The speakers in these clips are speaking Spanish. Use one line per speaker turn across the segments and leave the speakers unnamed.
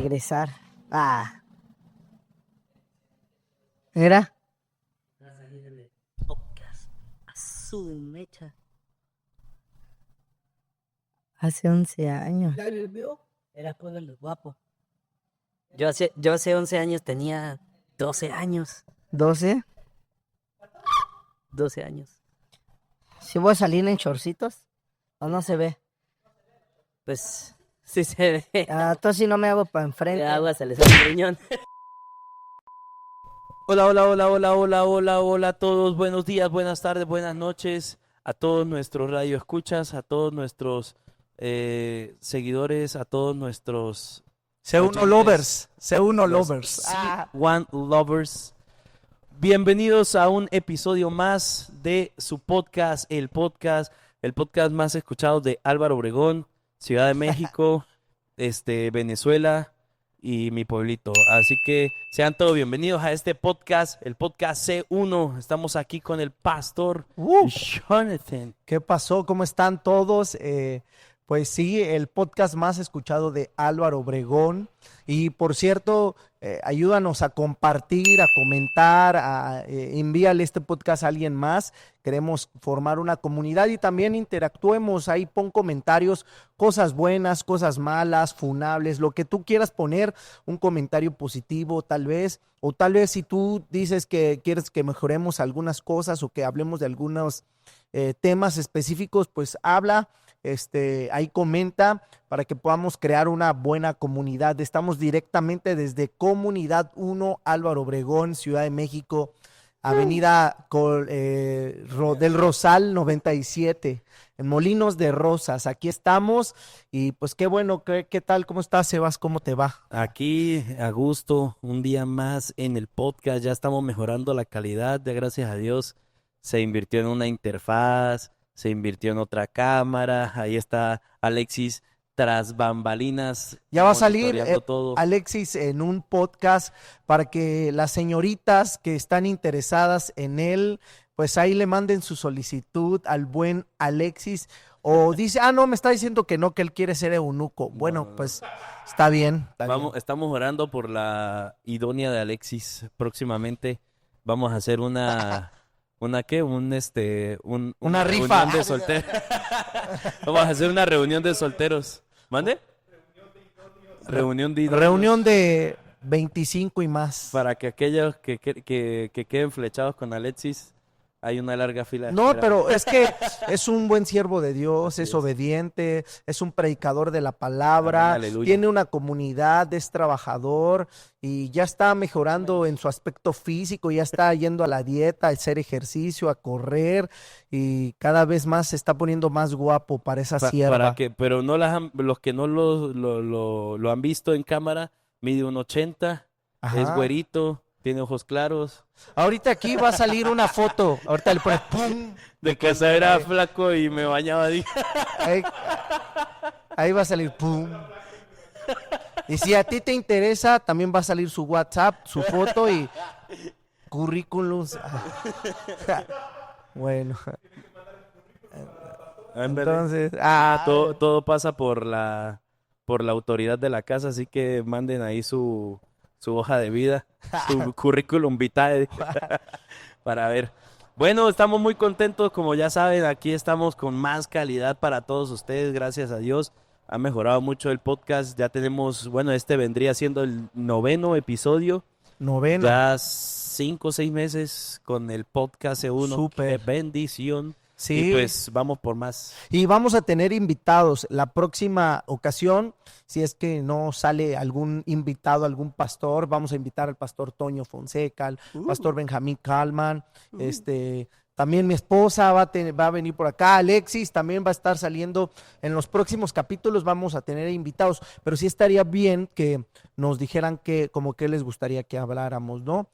regresar. Mira. Hace 11 años.
Era todo el guapo. Yo hace 11 años tenía 12 años.
¿12?
12 años.
¿Sí voy a salir en shortcitos? ¿O no se ve?
Pues sí se ve.
Entonces si no me hago para enfrente.
De agua se le sale el riñón.
Hola a todos, buenos días, buenas tardes, buenas noches a todos nuestros radioescuchas, a todos nuestros seguidores, a todos nuestros
C1 Lovers, C1 Lovers.
C1 Lovers. Bienvenidos a un episodio más de su podcast, el podcast más escuchado de Álvaro Obregón, Ciudad de México, Venezuela y mi pueblito. Así que sean todos bienvenidos a este podcast, el podcast C1. Estamos aquí con el pastor Jonathan.
¿Qué pasó? ¿Cómo están todos? Pues sí, el podcast más escuchado de Álvaro Obregón. Y por cierto, ayúdanos a compartir, a comentar, envíale este podcast a alguien más. Queremos formar una comunidad y también interactuemos. Ahí pon comentarios, cosas buenas, cosas malas, funables, lo que tú quieras poner, un comentario positivo tal vez. O tal vez si tú dices que quieres que mejoremos algunas cosas o que hablemos de algunos temas específicos, pues habla. Ahí comenta para que podamos crear una buena comunidad. Estamos directamente desde Comunidad 1, Álvaro Obregón, Ciudad de México, Avenida del Rosal 97, en Molinos de Rosas. Aquí estamos y pues qué bueno, ¿qué tal? ¿Cómo estás, Sebas? ¿Cómo te va?
Aquí a gusto, un día más en el podcast. Ya estamos mejorando la calidad, ya gracias a Dios se invirtió en una interfaz. Se invirtió en otra cámara, ahí está Alexis tras bambalinas.
Ya va a salir
todo.
Alexis en un podcast para que las señoritas que están interesadas en él, pues ahí le manden su solicitud al buen Alexis. O dice, no, me está diciendo que no, que él quiere ser eunuco. Bueno, pues está bien.
Estamos orando por la idónea de Alexis. Próximamente vamos a hacer una
una rifa
de solteros. Vamos a hacer una reunión de solteros. ¿Mande? Reunión
de 25 y más.
Para que aquellos que queden flechados con Alexis, hay una larga fila.
No, pero es que es un buen siervo de Dios, es obediente, es un predicador de la palabra, tiene una comunidad, es trabajador y ya está mejorando en su aspecto físico, ya está yendo a la dieta, a hacer ejercicio, a correr y cada vez más se está poniendo más guapo para esa sierva.
Pero no los que no lo han visto en cámara, mide 1.80, es güerito. Tiene ojos claros.
Ahorita aquí va a salir una foto. Ahorita le pones ¡pum!
De que era flaco y me bañaba.
Ahí va a salir ¡pum! Y si a ti te interesa, también va a salir su WhatsApp, su foto y currículums. Bueno. Entonces,
todo pasa por la autoridad de la casa, así que manden ahí su hoja de vida, su currículum vitae para ver. Bueno, estamos muy contentos, como ya saben, aquí estamos con más calidad para todos ustedes, gracias a Dios. Ha mejorado mucho el podcast, ya tenemos, este vendría siendo el 9º episodio. Ya 5 o 6 meses con el podcast C1.
Súper.
Bendición.
Sí.
Y pues vamos por más.
Y vamos a tener invitados la próxima ocasión. Si es que no sale algún invitado, algún pastor, vamos a invitar al pastor Toño Fonseca, al pastor Benjamín Kalman, también mi esposa va a venir por acá, Alexis también va a estar saliendo en los próximos capítulos, vamos a tener invitados, pero sí estaría bien que nos dijeran que les gustaría que habláramos, ¿no?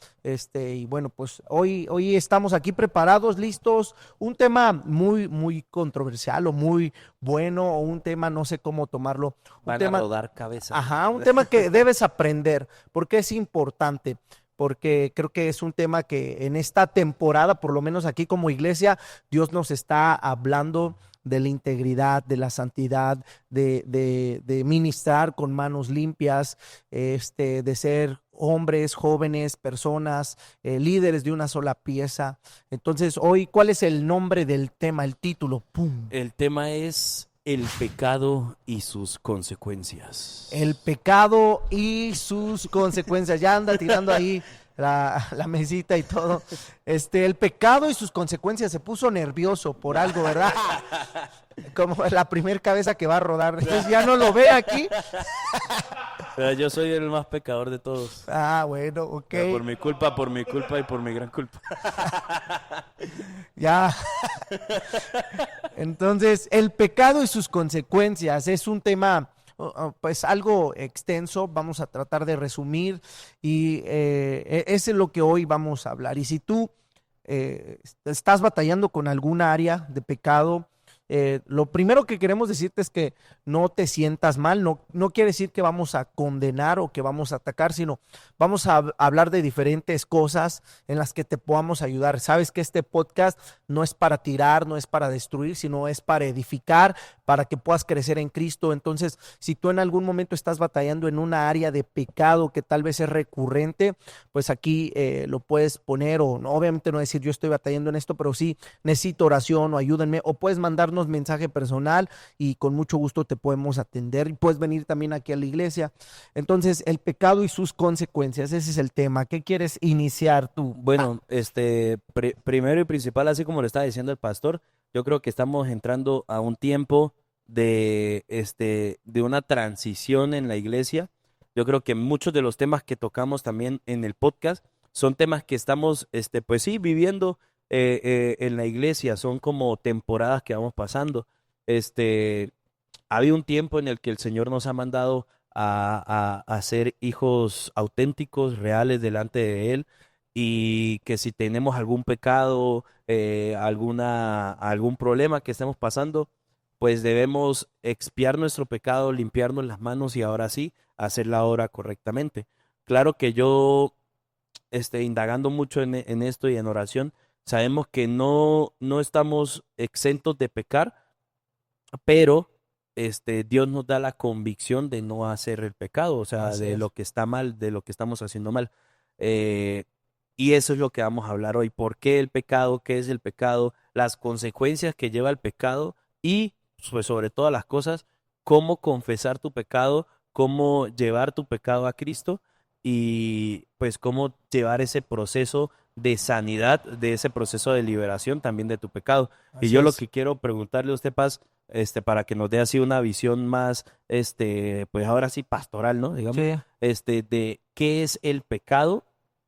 Y bueno, pues hoy estamos aquí preparados, listos, un tema muy, muy controversial o muy bueno, o un tema, no sé cómo tomarlo.
Van a rodar cabeza.
Un tema que debes aprender, porque es importante. Porque creo que es un tema que en esta temporada, por lo menos aquí como iglesia, Dios nos está hablando de la integridad, de la santidad, de ministrar con manos limpias, de ser hombres, jóvenes, personas, líderes de una sola pieza. Entonces, hoy, ¿cuál es el nombre del tema, el título? ¡Pum!
El tema es el pecado y sus consecuencias.
El pecado y sus consecuencias. Ya anda tirando ahí la mesita y todo. El pecado y sus consecuencias. Se puso nervioso por algo, ¿verdad? Como la primer cabeza que va a rodar. Entonces ya no lo ve aquí.
Pero yo soy el más pecador de todos.
Ah, bueno, ok.
Pero por mi culpa y por mi gran culpa.
Ya. Entonces, el pecado y sus consecuencias es un tema pues algo extenso. Vamos a tratar de resumir y ese es lo que hoy vamos a hablar. Y si tú estás batallando con alguna área de pecado, lo primero que queremos decirte es que no te sientas mal. No quiere decir que vamos a condenar o que vamos a atacar, sino vamos a hablar de diferentes cosas en las que te podamos ayudar. Sabes que este podcast no es para tirar, no es para destruir, sino es para edificar, para que puedas crecer en Cristo. Entonces, si tú en algún momento estás batallando en una área de pecado que tal vez es recurrente, pues aquí lo puedes poner, o no, obviamente no decir yo estoy batallando en esto, pero sí necesito oración o ayúdenme, o puedes mandarnos mensaje personal y con mucho gusto te podemos atender, y puedes venir también aquí a la iglesia. Entonces, el pecado y sus consecuencias, ese es el tema. ¿Qué quieres iniciar tú?
Bueno, primero y principal, así como lo estaba diciendo el pastor, yo creo que estamos entrando a un tiempo de una transición en la iglesia. Yo creo que muchos de los temas que tocamos también en el podcast son temas que estamos, pues sí, viviendo en la iglesia. Son como temporadas que vamos pasando. Había un tiempo en el que el Señor nos ha mandado a ser hijos auténticos, reales delante de Él, y que si tenemos algún pecado, algún problema que estemos pasando, pues debemos expiar nuestro pecado, limpiarnos las manos y ahora sí hacer la obra correctamente. Claro que yo, indagando mucho en esto y en oración, sabemos que no estamos exentos de pecar, pero Dios nos da la convicción de no hacer el pecado, o sea,
Así
de
es.
lo que está mal, de lo que estamos haciendo mal. Y eso es lo que vamos a hablar hoy. ¿Por qué el pecado? ¿Qué es el pecado? Las consecuencias que lleva el pecado y, pues, sobre todas las cosas, cómo confesar tu pecado, cómo llevar tu pecado a Cristo y pues cómo llevar ese proceso de sanidad, de ese proceso de liberación también de tu pecado. Y
Así
yo lo
es.
que quiero preguntarle a usted, Paz, para que nos dé así una visión más, pues ahora sí pastoral, ¿no? Digamos,
Sí.
de qué es el pecado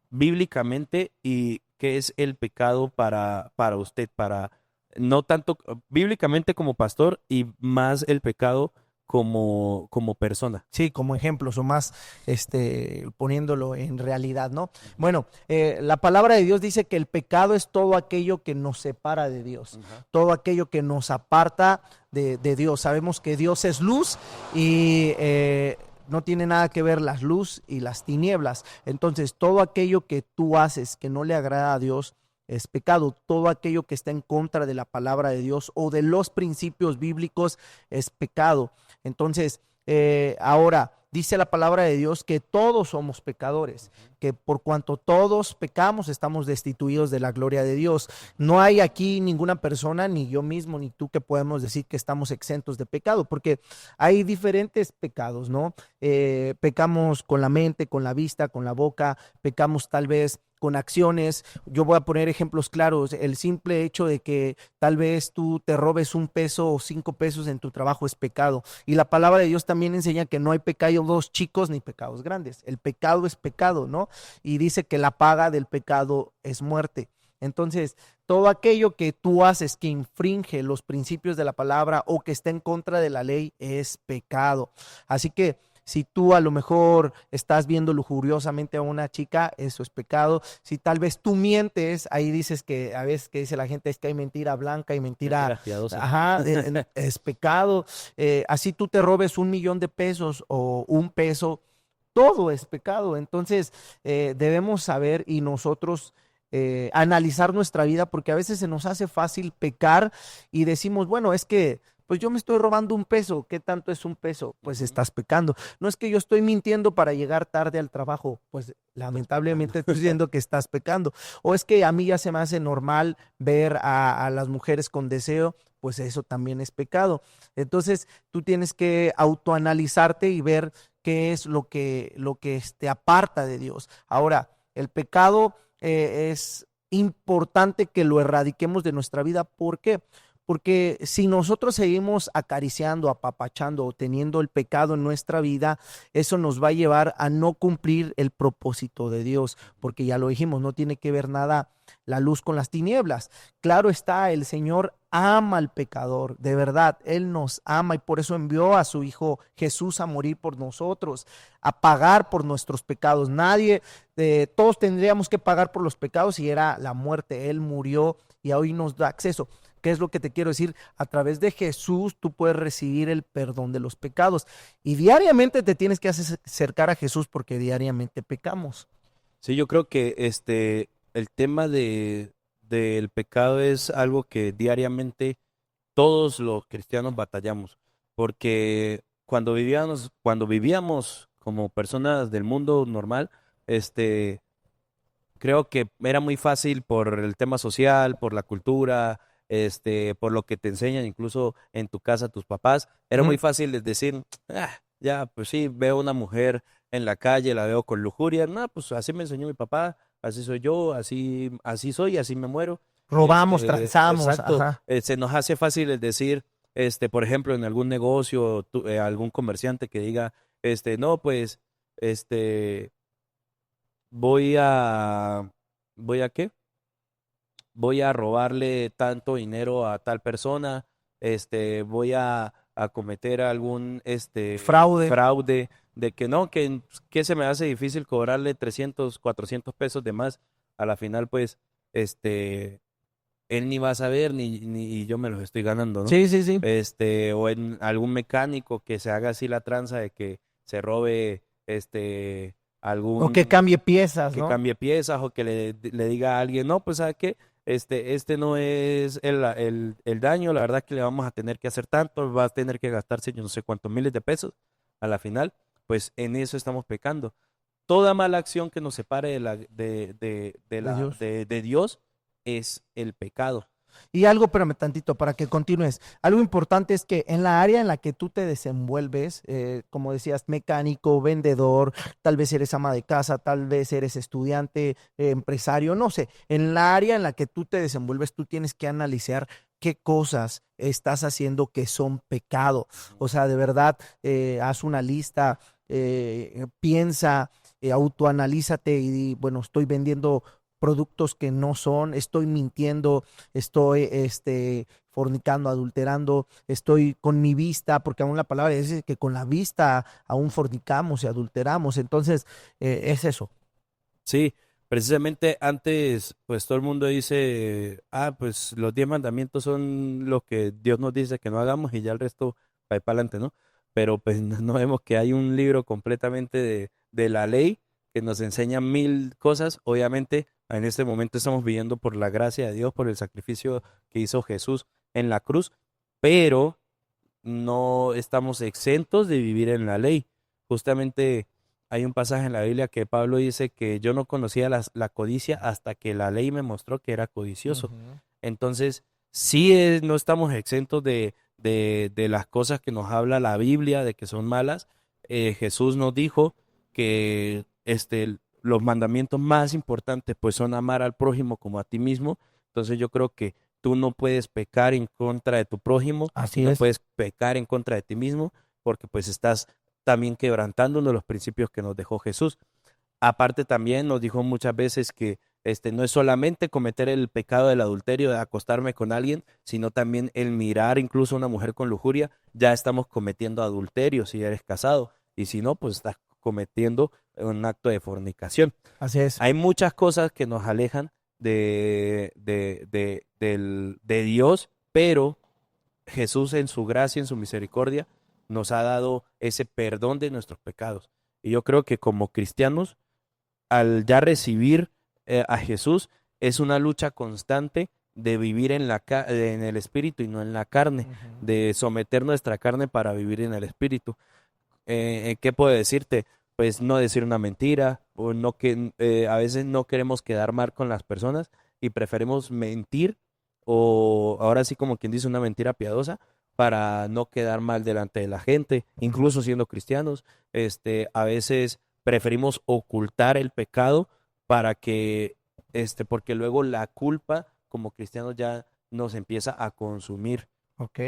bíblicamente y qué es el pecado para usted, no tanto bíblicamente como pastor y más el pecado como persona.
Sí, como ejemplos o más, poniéndolo en realidad, ¿no? Bueno, la palabra de Dios dice que el pecado es todo aquello que nos separa de Dios, todo aquello que nos aparta de Dios. Sabemos que Dios es luz y no tiene nada que ver las luz y las tinieblas. Entonces, todo aquello que tú haces que no le agrada a Dios es pecado. Todo aquello que está en contra de la palabra de Dios o de los principios bíblicos es pecado. Entonces, ahora dice la palabra de Dios que todos somos pecadores, que por cuanto todos pecamos estamos destituidos de la gloria de Dios. No hay aquí ninguna persona, ni yo mismo, ni tú, que podemos decir que estamos exentos de pecado, porque hay diferentes pecados, ¿no? Pecamos con la mente, con la vista, con la boca, pecamos tal vez con acciones. Yo voy a poner ejemplos claros. El simple hecho de que tal vez tú te robes un peso o 5 pesos en tu trabajo es pecado. Y la palabra de Dios también enseña que no hay pecados chicos ni pecados grandes. El pecado es pecado, ¿no? Y dice que la paga del pecado es muerte. Entonces, todo aquello que tú haces que infringe los principios de la palabra o que está en contra de la ley es pecado. Así que si tú a lo mejor estás viendo lujuriosamente a una chica, eso es pecado. Si tal vez tú mientes, ahí dices que a veces que dice la gente es que hay mentira blanca y mentira
Piadosa.
ajá, es pecado. Así tú te robes 1,000,000 de pesos o 1 peso, todo es pecado. Entonces debemos saber, y nosotros analizar nuestra vida, porque a veces se nos hace fácil pecar y decimos, bueno, es que pues yo me estoy robando un peso. ¿Qué tanto es un peso? Pues estás pecando. No es que yo estoy mintiendo para llegar tarde al trabajo. Pues lamentablemente estoy diciendo que estás pecando. O es que a mí ya se me hace normal ver a las mujeres con deseo. Pues eso también es pecado. Entonces tú tienes que autoanalizarte y ver qué es lo que te aparta de Dios. Ahora, el pecado es importante que lo erradiquemos de nuestra vida. ¿Por qué? Porque si nosotros seguimos acariciando, apapachando o teniendo el pecado en nuestra vida, eso nos va a llevar a no cumplir el propósito de Dios, porque ya lo dijimos, no tiene que ver nada la luz con las tinieblas. Claro está, el Señor ama al pecador, de verdad, Él nos ama y por eso envió a su Hijo Jesús a morir por nosotros, a pagar por nuestros pecados. Todos tendríamos que pagar por los pecados y era la muerte. Él murió y hoy nos da acceso. ¿Qué es lo que te quiero decir? A través de Jesús tú puedes recibir el perdón de los pecados y diariamente te tienes que acercar a Jesús porque diariamente pecamos.
Sí, yo creo que el tema del pecado es algo que diariamente todos los cristianos batallamos, porque cuando vivíamos como personas del mundo normal, creo que era muy fácil por el tema social, por la cultura, por lo que te enseñan incluso en tu casa tus papás, era muy fácil de decir, ya, pues sí, veo una mujer en la calle, la veo con lujuria, no, pues así me enseñó mi papá, así soy yo, así soy, así me muero.
Robamos, transamos,
Exacto,
ajá.
se nos hace fácil el decir, por ejemplo, en algún negocio, algún comerciante que diga, no, pues, voy a, ¿voy a qué? Voy a robarle tanto dinero a tal persona, voy a cometer algún
Fraude.
fraude, de que no, que se me hace difícil cobrarle 300, 400 pesos de más, a la final pues, él ni va a saber, ni yo me los estoy ganando, ¿no?
Sí, sí, sí.
O en algún mecánico que se haga así la tranza de que se robe,
O que cambie piezas,
que
¿no?
cambie piezas o que le diga a alguien, no, pues ¿sabe qué? Este no es el daño, la verdad que le vamos a tener que hacer tanto, va a tener que gastarse yo no sé cuántos miles de pesos a la final, pues en eso estamos pecando. Toda mala acción que nos separe
Dios.
de Dios es el pecado.
Y algo, espérame tantito para que continúes. Algo importante es que en la área en la que tú te desenvuelves, como decías, mecánico, vendedor, tal vez eres ama de casa, tal vez eres estudiante, empresario, no sé. En la área en la que tú te desenvuelves, tú tienes que analizar qué cosas estás haciendo que son pecado. O sea, de verdad, haz una lista, piensa, autoanalízate y di, bueno, estoy vendiendo productos que no son, estoy mintiendo, estoy fornicando, adulterando, estoy con mi vista, porque aún la palabra dice que con la vista aún fornicamos y adulteramos. Entonces, es eso.
Sí, precisamente antes, pues todo el mundo dice, pues los 10 mandamientos son lo que Dios nos dice que no hagamos y ya el resto va para adelante, ¿no? Pero pues no vemos que hay un libro completamente de la ley que nos enseña mil cosas. Obviamente, en este momento estamos viviendo por la gracia de Dios, por el sacrificio que hizo Jesús en la cruz, pero no estamos exentos de vivir en la ley. Justamente hay un pasaje en la Biblia que Pablo dice que yo no conocía la codicia hasta que la ley me mostró que era codicioso.
Ujú.
Entonces, sí no estamos exentos de las cosas que nos habla la Biblia, de que son malas. Jesús nos dijo que los mandamientos más importantes pues son amar al prójimo como a ti mismo. Entonces yo creo que tú no puedes pecar en contra de tu prójimo,
Así
no
es.
puedes pecar en contra de ti mismo, porque pues estás también quebrantando uno de los principios que nos dejó Jesús. Aparte también nos dijo muchas veces que no es solamente cometer el pecado del adulterio, de acostarme con alguien, sino también el mirar incluso a una mujer con lujuria, ya estamos cometiendo adulterio si eres casado, y si no, pues estás cometiendo un acto de fornicación.
Así es.
Hay muchas cosas que nos alejan de Dios, pero Jesús en su gracia, en su misericordia, nos ha dado ese perdón de nuestros pecados. Y yo creo que como cristianos, al ya recibir a Jesús, es una lucha constante de vivir en en el espíritu y no en la carne, de someter nuestra carne para vivir en el espíritu. ¿Qué puedo decirte? Pues no decir una mentira, o no que a veces no queremos quedar mal con las personas y preferimos mentir, o ahora sí como quien dice una mentira piadosa, para no quedar mal delante de la gente, incluso siendo cristianos. A veces preferimos ocultar el pecado para que, porque luego la culpa como cristianos ya nos empieza a consumir.
Ok,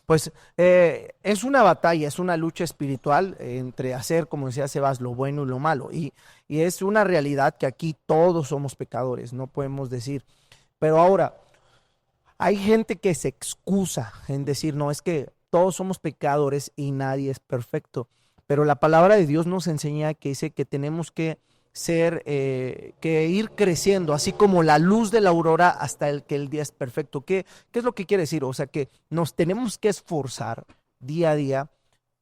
pues es una batalla, es una lucha espiritual entre hacer, como decía Sebas, lo bueno y lo malo. Y es una realidad que aquí todos somos pecadores, no podemos decir. Pero ahora, hay gente que se excusa en decir, no, es que todos somos pecadores y nadie es perfecto. Pero la palabra de Dios nos enseña que dice que tenemos que ser, que ir creciendo, así como la luz de la aurora hasta que el día es perfecto. ¿Qué es lo que quiere decir? O sea, que nos tenemos que esforzar día a día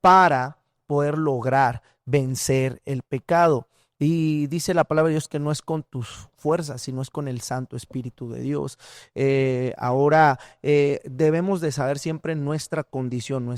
para poder lograr vencer el pecado. Y dice la palabra de Dios que no es con tus fuerzas, sino es con el Santo Espíritu de Dios. Ahora debemos de saber siempre nuestra condición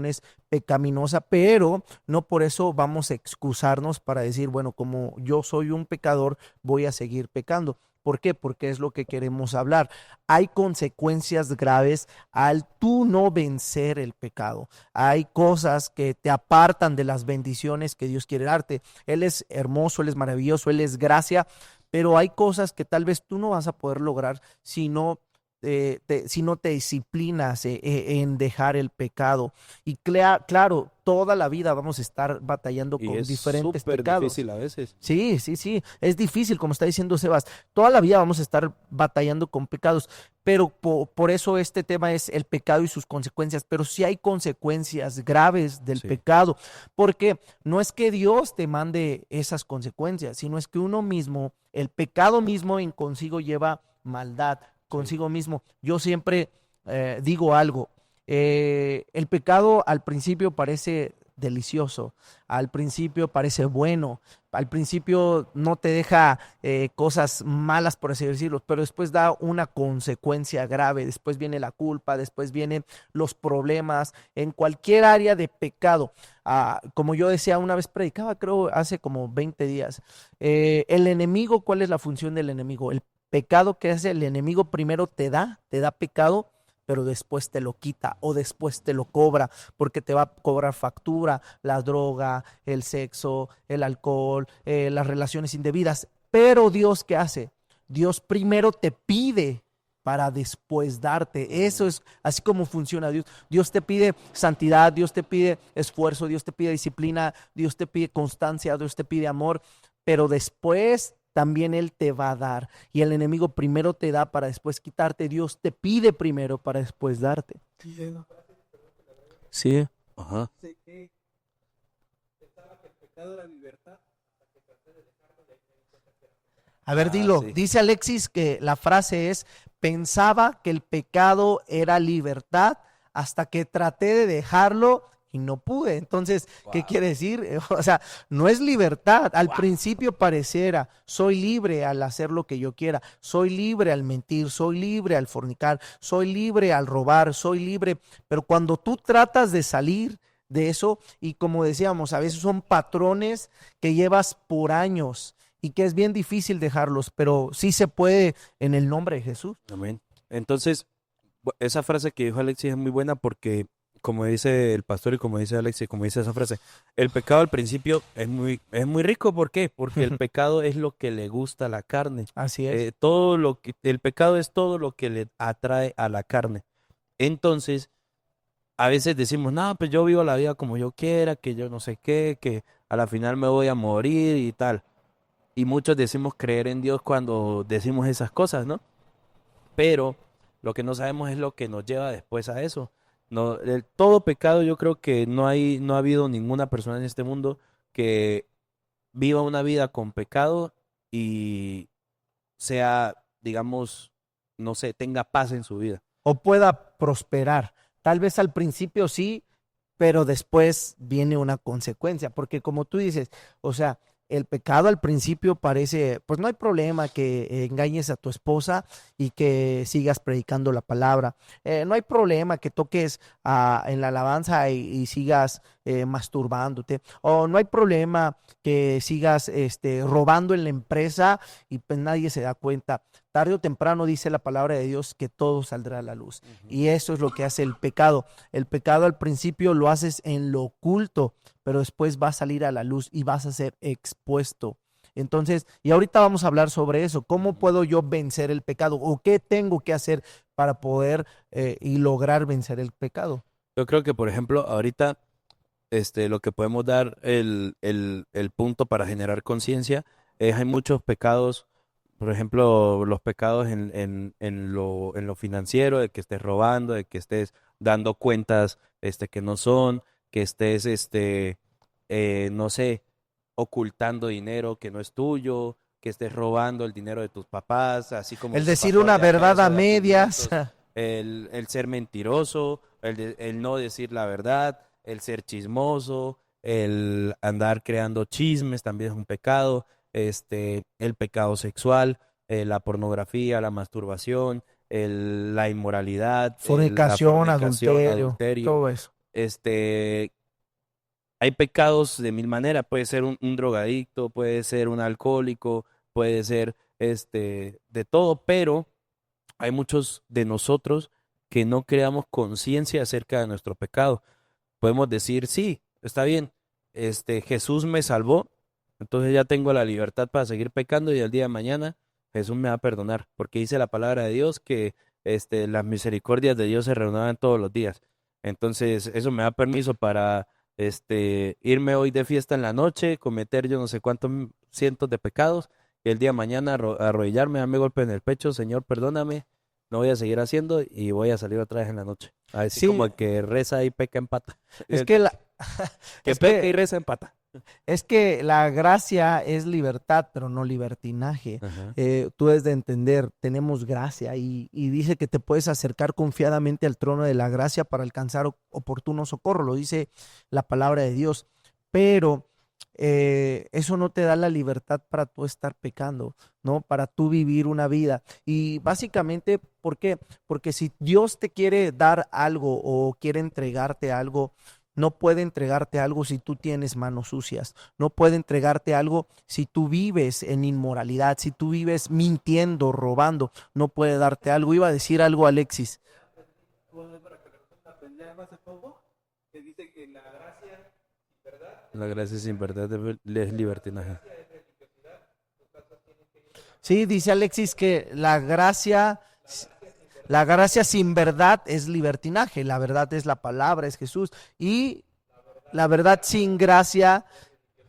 es pecaminosa, pero no por eso vamos a excusarnos para decir, bueno, como yo soy un pecador, voy a seguir pecando. ¿Por qué? Porque es lo que queremos hablar. Hay consecuencias graves al tú no vencer el pecado. Hay cosas que te apartan de las bendiciones que Dios quiere darte. Él es hermoso, Él es maravilloso, Él es gracia, pero hay cosas que tal vez tú no vas a poder lograr si no te disciplinas en dejar el pecado. Y claro, toda la vida vamos a estar batallando
Y
con
es
diferentes
súper
pecados.
difícil a veces.
Sí, es difícil, como está diciendo Sebas. Toda la vida vamos a estar batallando con pecados, pero por eso este tema es el pecado y sus consecuencias. Pero sí hay consecuencias graves del
Sí.
pecado, porque no es que Dios te mande esas consecuencias, sino es que uno mismo, el pecado mismo en consigo lleva maldad, consigo mismo. Yo siempre digo algo, el pecado al principio parece delicioso, al principio parece bueno, al principio no te deja cosas malas, por así decirlo, pero después da una consecuencia grave, después viene la culpa, después vienen los problemas en cualquier área de pecado. Como yo decía, una vez predicaba, creo hace como 20 días, el enemigo, ¿cuál es la función del enemigo? El pecado que hace el enemigo primero te da pecado, pero después te lo quita o después te lo cobra, porque te va a cobrar factura, la droga, el sexo, el alcohol, las relaciones indebidas. Pero Dios, ¿qué hace? Dios primero te pide para después darte. Eso es así como funciona Dios. Dios te pide santidad, Dios te pide esfuerzo, Dios te pide disciplina, Dios te pide constancia, Dios te pide amor, pero después también Él te va a dar. Y el enemigo primero te da para después quitarte. Dios te pide primero para después darte.
Sí. Ajá.
A ver, dilo.
Sí.
Dice Alexis que la frase es: pensaba que el pecado era libertad hasta que traté de dejarlo y no pude. Entonces, ¿qué quiere decir? O sea, no es libertad. Al principio pareciera, soy libre al hacer lo que yo quiera, soy libre al mentir, soy libre al fornicar, soy libre al robar, soy libre. Pero cuando tú tratas de salir de eso, y como decíamos, a veces son patrones que llevas por años y que es bien difícil dejarlos, pero sí se puede en el nombre de Jesús.
Amén. Entonces, esa frase que dijo Alexis es muy buena porque, como dice el pastor y como dice Alexis, como dice esa frase, el pecado al principio es muy rico. ¿Por qué? Porque el pecado es lo que le gusta a la carne.
Así es.
El pecado es todo lo que le atrae a la carne. Entonces, a veces decimos, no, pues yo vivo la vida como yo quiera, que yo no sé qué, que a la final me voy a morir y tal. Y muchos decimos creer en Dios cuando decimos esas cosas, ¿no? Pero lo que no sabemos es lo que nos lleva después a eso. No, todo pecado, yo creo que no ha habido ninguna persona en este mundo que viva una vida con pecado y sea, digamos, no sé, tenga paz en su vida.
O pueda prosperar. Tal vez al principio sí, pero después viene una consecuencia, porque como tú dices, o sea, el pecado al principio parece, pues no hay problema que engañes a tu esposa y que sigas predicando la palabra. No hay problema que toques en la alabanza y sigas masturbándote. O no hay problema que sigas robando en la empresa y pues nadie se da cuenta. Tarde o temprano dice la palabra de Dios que todo saldrá a la luz. Y eso es lo que hace el pecado. El pecado al principio lo haces en lo oculto, pero después va a salir a la luz y vas a ser expuesto. Entonces, y ahorita vamos a hablar sobre eso. ¿Cómo puedo yo vencer el pecado? ¿O qué tengo que hacer para poder y lograr vencer el pecado?
Yo creo que, por ejemplo, ahorita lo que podemos dar el punto para generar conciencia es hay muchos pecados, por ejemplo, los pecados en lo financiero, de que estés robando, de que estés dando cuentas que no son, que estés, no sé, ocultando dinero que no es tuyo, que estés robando el dinero de tus papás, así como
El
tu
decir
pastor
una
de acá
verdad
eso
a
da
medias.
500, el ser mentiroso, el no decir la verdad, el ser chismoso, el andar creando chismes también es un pecado, el pecado sexual, la pornografía, la masturbación, la inmoralidad,
Fornicación, adulterio,
adulterio.
todo eso.
Hay pecados de mil maneras, puede ser un drogadicto, puede ser un alcohólico, puede ser de todo, pero hay muchos de nosotros que no creamos conciencia acerca de nuestro pecado. Podemos decir, sí, está bien, Jesús me salvó, entonces ya tengo la libertad para seguir pecando y el día de mañana Jesús me va a perdonar, porque dice la palabra de Dios que las misericordias de Dios se renuevan todos los días. Entonces eso me da permiso para irme hoy de fiesta en la noche, cometer yo no sé cuántos cientos de pecados y el día de mañana arrodillarme, darme golpe en el pecho, Señor, perdóname, no voy a seguir haciendo y voy a salir otra vez en la noche. Así
Sí.
como el que reza y peca empata.
Es que
Que
es
peca
que-
y reza empata.
Es que la gracia es libertad, pero no libertinaje.
Ajá.
Tú debes de entender, tenemos gracia y dice que te puedes acercar confiadamente al trono de la gracia para alcanzar oportuno socorro, lo dice la palabra de Dios. Pero eso no te da la libertad para tú estar pecando, ¿no? Para tú vivir una vida. Y básicamente, ¿por qué? Porque si Dios te quiere dar algo o quiere entregarte algo, no puede entregarte algo si tú tienes manos sucias. No puede entregarte algo si tú vives en inmoralidad, si tú vives mintiendo, robando. No puede darte algo. Iba a decir algo, Alexis.
La gracia sin verdad es libertinaje.
Sí, dice Alexis que la gracia sin verdad es libertinaje. La verdad es la palabra, es Jesús. Y la verdad sin gracia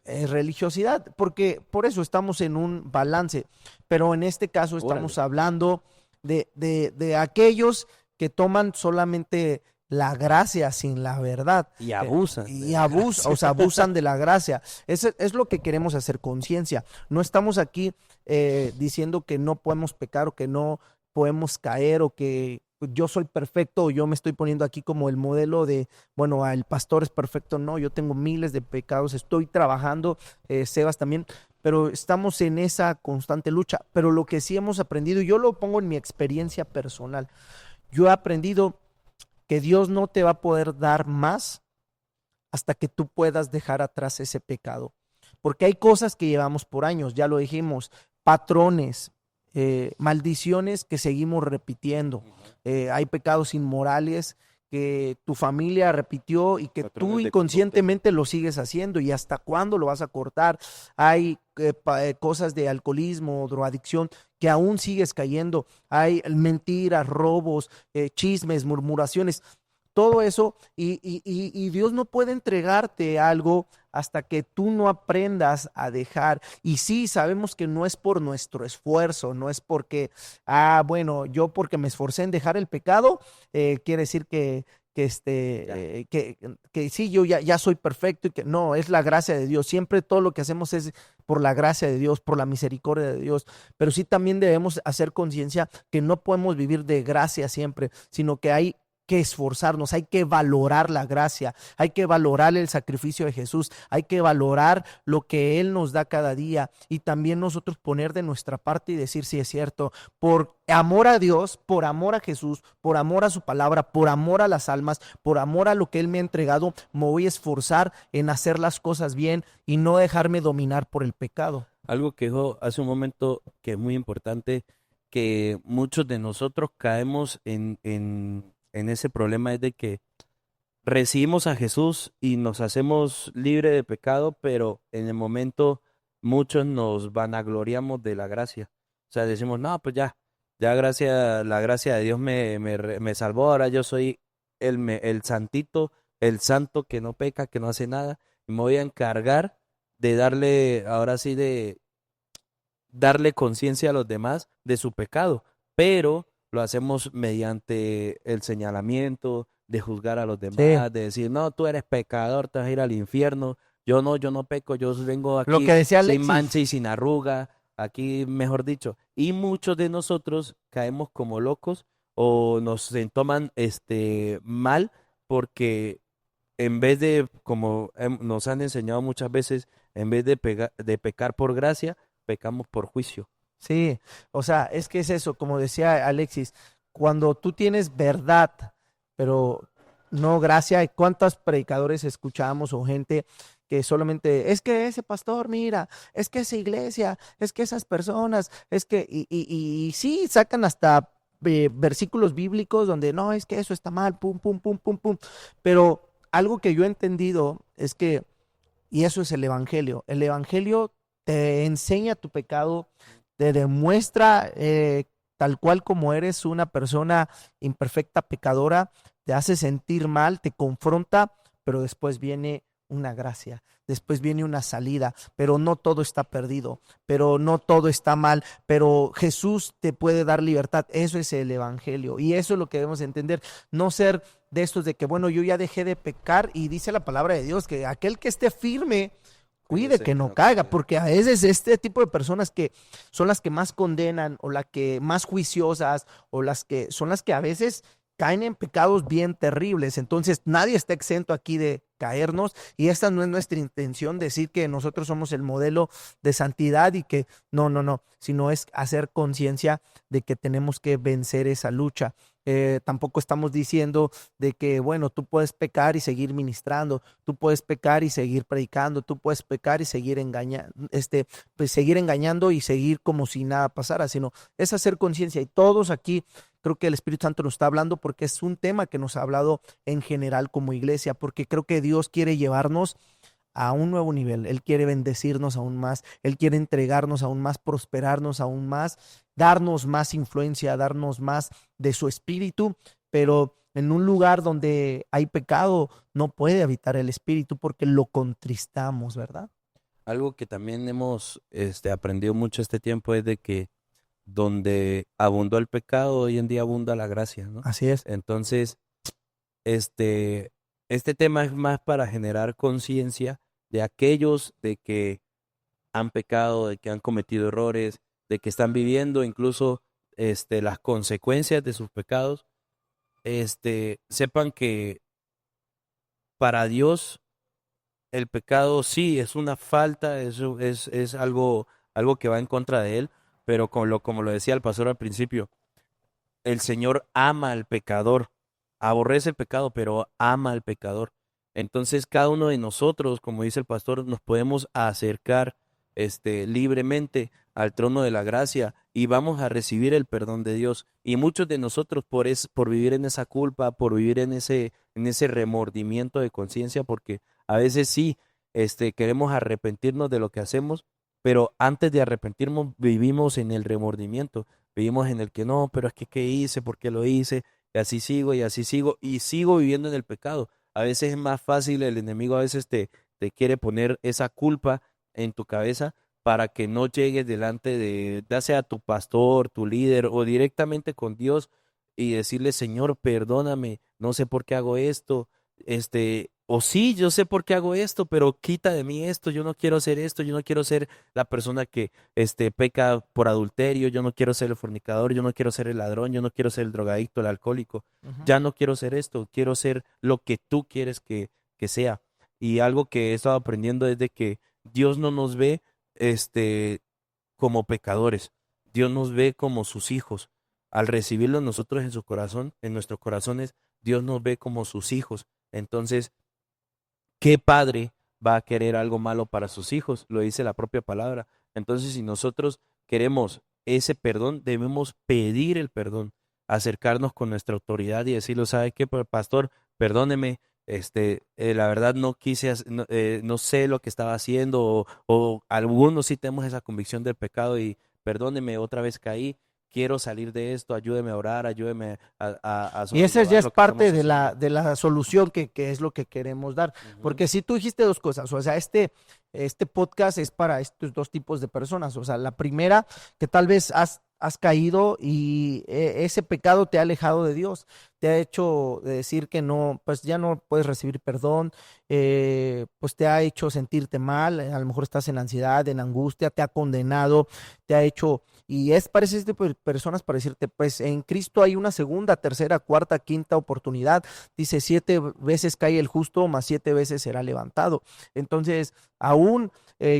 es religiosidad, porque por eso estamos en un balance. Pero en este caso estamos hablando de aquellos que toman solamente la gracia sin la verdad.
Y abusan.
Y o sea, abusan de la gracia. Es lo que queremos hacer conciencia. No estamos aquí diciendo que no podemos pecar o que no podemos caer o que yo soy perfecto o yo me estoy poniendo aquí como el modelo de, bueno, el pastor es perfecto. No, yo tengo miles de pecados, estoy trabajando, Sebas también, pero estamos en esa constante lucha. Pero lo que sí hemos aprendido, y yo lo pongo en mi experiencia personal, yo he aprendido que Dios no te va a poder dar más hasta que tú puedas dejar atrás ese pecado. Porque hay cosas que llevamos por años, ya lo dijimos, patrones, maldiciones que seguimos repitiendo. Hay pecados inmorales que tu familia repitió y que
Patrones
tú
de
inconscientemente lo sigues haciendo y hasta cuándo lo vas a cortar. Hay cosas de alcoholismo, drogadicción que aún sigues cayendo. Hay mentiras, robos, chismes, murmuraciones. Todo eso y Dios no puede entregarte algo hasta que tú no aprendas a dejar. Y sí, sabemos que no es por nuestro esfuerzo, no es porque, bueno, yo porque me esforcé en dejar el pecado, quiere decir que sí, yo ya soy perfecto y que no, es la gracia de Dios. Siempre todo lo que hacemos es por la gracia de Dios, por la misericordia de Dios. Pero sí también debemos hacer conciencia que no podemos vivir de gracia siempre, sino que hay que esforzarnos, hay que valorar la gracia, hay que valorar el sacrificio de Jesús, hay que valorar lo que Él nos da cada día y también nosotros poner de nuestra parte y decir si es cierto, por amor a Dios, por amor a Jesús, por amor a su palabra, por amor a las almas, por amor a lo que Él me ha entregado, me voy a esforzar en hacer las cosas bien y no dejarme dominar por el pecado.
Algo que dijo hace un momento que es muy importante, que muchos de nosotros caemos en ese problema, es de que recibimos a Jesús y nos hacemos libre de pecado, pero en el momento muchos nos vanagloriamos de la gracia. O sea, decimos, no, pues ya la gracia de Dios me salvó, ahora yo soy el santito, el santo que no peca, que no hace nada, y me voy a encargar de darle, ahora sí, de darle conciencia a los demás de su pecado, pero lo hacemos mediante el señalamiento, de juzgar a los
Sí,
demás, de decir, no, tú eres pecador, te vas a ir al infierno, yo no peco, yo vengo
lo
aquí
que decía
sin
Alexis.
mancha y sin arruga, aquí mejor dicho. Y muchos de nosotros caemos como locos o nos toman mal porque en vez de, como nos han enseñado muchas veces, en vez de pecar por gracia, pecamos por juicio.
Sí, o sea, es que es eso, como decía Alexis, cuando tú tienes verdad, pero no gracia, ¿cuántos predicadores escuchamos o gente que solamente, es que ese pastor, mira, es que esa iglesia, es que esas personas, es que, y sí, sacan hasta versículos bíblicos donde no, es que eso está mal, pum, pum, pum, pum, pum, pero algo que yo he entendido es que, y eso es el evangelio te enseña tu pecado, te demuestra tal cual como eres una persona imperfecta, pecadora, te hace sentir mal, te confronta, pero después viene una gracia, después viene una salida, pero no todo está perdido, pero no todo está mal, pero Jesús te puede dar libertad, eso es el evangelio y eso es lo que debemos entender, no ser de estos de que, bueno, yo ya dejé de pecar y dice la palabra de Dios que aquel que esté firme, cuide que no caiga, porque a veces este tipo de personas que son las que más condenan o las que más juiciosas o las que son las que a veces caen en pecados bien terribles. Entonces nadie está exento aquí de caernos y esta no es nuestra intención decir que nosotros somos el modelo de santidad y que no, sino es hacer conciencia de que tenemos que vencer esa lucha. Tampoco estamos diciendo de que, bueno, tú puedes pecar y seguir ministrando, tú puedes pecar y seguir predicando, tú puedes pecar y seguir pues seguir engañando y seguir como si nada pasara, sino es hacer conciencia. Y todos aquí, creo que el Espíritu Santo nos está hablando porque es un tema que nos ha hablado en general como iglesia, porque creo que Dios quiere llevarnos a un nuevo nivel, Él quiere bendecirnos aún más, Él quiere entregarnos aún más, prosperarnos aún más, darnos más influencia, darnos más de su espíritu, pero en un lugar donde hay pecado no puede habitar el espíritu porque lo contristamos, ¿verdad?
Algo que también hemos aprendido mucho este tiempo es de que donde abundó el pecado, hoy en día abunda la gracia, ¿no?
Así es.
Entonces, este tema es más para generar conciencia de aquellos de que han pecado, de que han cometido errores, de que están viviendo incluso las consecuencias de sus pecados. Sepan que para Dios el pecado sí es una falta, es algo que va en contra de Él, pero como lo decía el pastor al principio, el Señor ama al pecador, aborrece el pecado, pero ama al pecador. Entonces cada uno de nosotros, como dice el pastor, nos podemos acercar libremente al trono de la gracia y vamos a recibir el perdón de Dios. Y muchos de nosotros por vivir en esa culpa, por vivir en ese remordimiento de conciencia, porque a veces sí, queremos arrepentirnos de lo que hacemos, pero antes de arrepentirnos vivimos en el remordimiento, vivimos en el que no, pero es que ¿qué hice? ¿Por qué lo hice? Y así sigo, y sigo viviendo en el pecado. A veces es más fácil, el enemigo a veces te quiere poner esa culpa en tu cabeza para que no llegues delante de, ya sea tu pastor, tu líder o directamente con Dios y decirle, Señor, perdóname, no sé por qué hago esto. o sí, yo sé por qué hago esto, pero quita de mí esto, yo no quiero hacer esto, yo no quiero ser la persona que peca por adulterio, yo no quiero ser el fornicador, yo no quiero ser el ladrón, yo no quiero ser el drogadicto, el alcohólico,
Ujú.
ya no quiero ser esto, quiero ser lo que tú quieres que sea. Y algo que he estado aprendiendo es de que Dios no nos ve como pecadores, Dios nos ve como sus hijos. Al recibirlo nosotros en su corazón, en nuestros corazones, Dios nos ve como sus hijos. Entonces, ¿qué padre va a querer algo malo para sus hijos? Lo dice la propia palabra. Entonces, si nosotros queremos ese perdón, debemos pedir el perdón, acercarnos con nuestra autoridad y decirlo, ¿sabe qué, pastor? Perdóneme, la verdad no quise, no sé lo que estaba haciendo, o algunos sí tenemos esa convicción del pecado y perdóneme, otra vez caí. Quiero salir de esto, ayúdeme a orar, ayúdeme a
Y esa ya
sobrellevar
es
lo que estamos
parte
haciendo.
de la solución que es lo que queremos dar.
Ujú.
Porque si tú dijiste dos cosas, o sea, este podcast es para estos dos tipos de personas. O sea, la primera, que tal vez has caído y ese pecado te ha alejado de Dios, te ha hecho decir que no, pues ya no puedes recibir perdón, pues te ha hecho sentirte mal, a lo mejor estás en ansiedad, en angustia, te ha condenado, te ha hecho... Y es para ese tipo de personas para decirte, pues en Cristo hay una segunda, tercera, cuarta, quinta oportunidad. Dice, 7 veces cae el justo, más 7 veces será levantado. Entonces, aún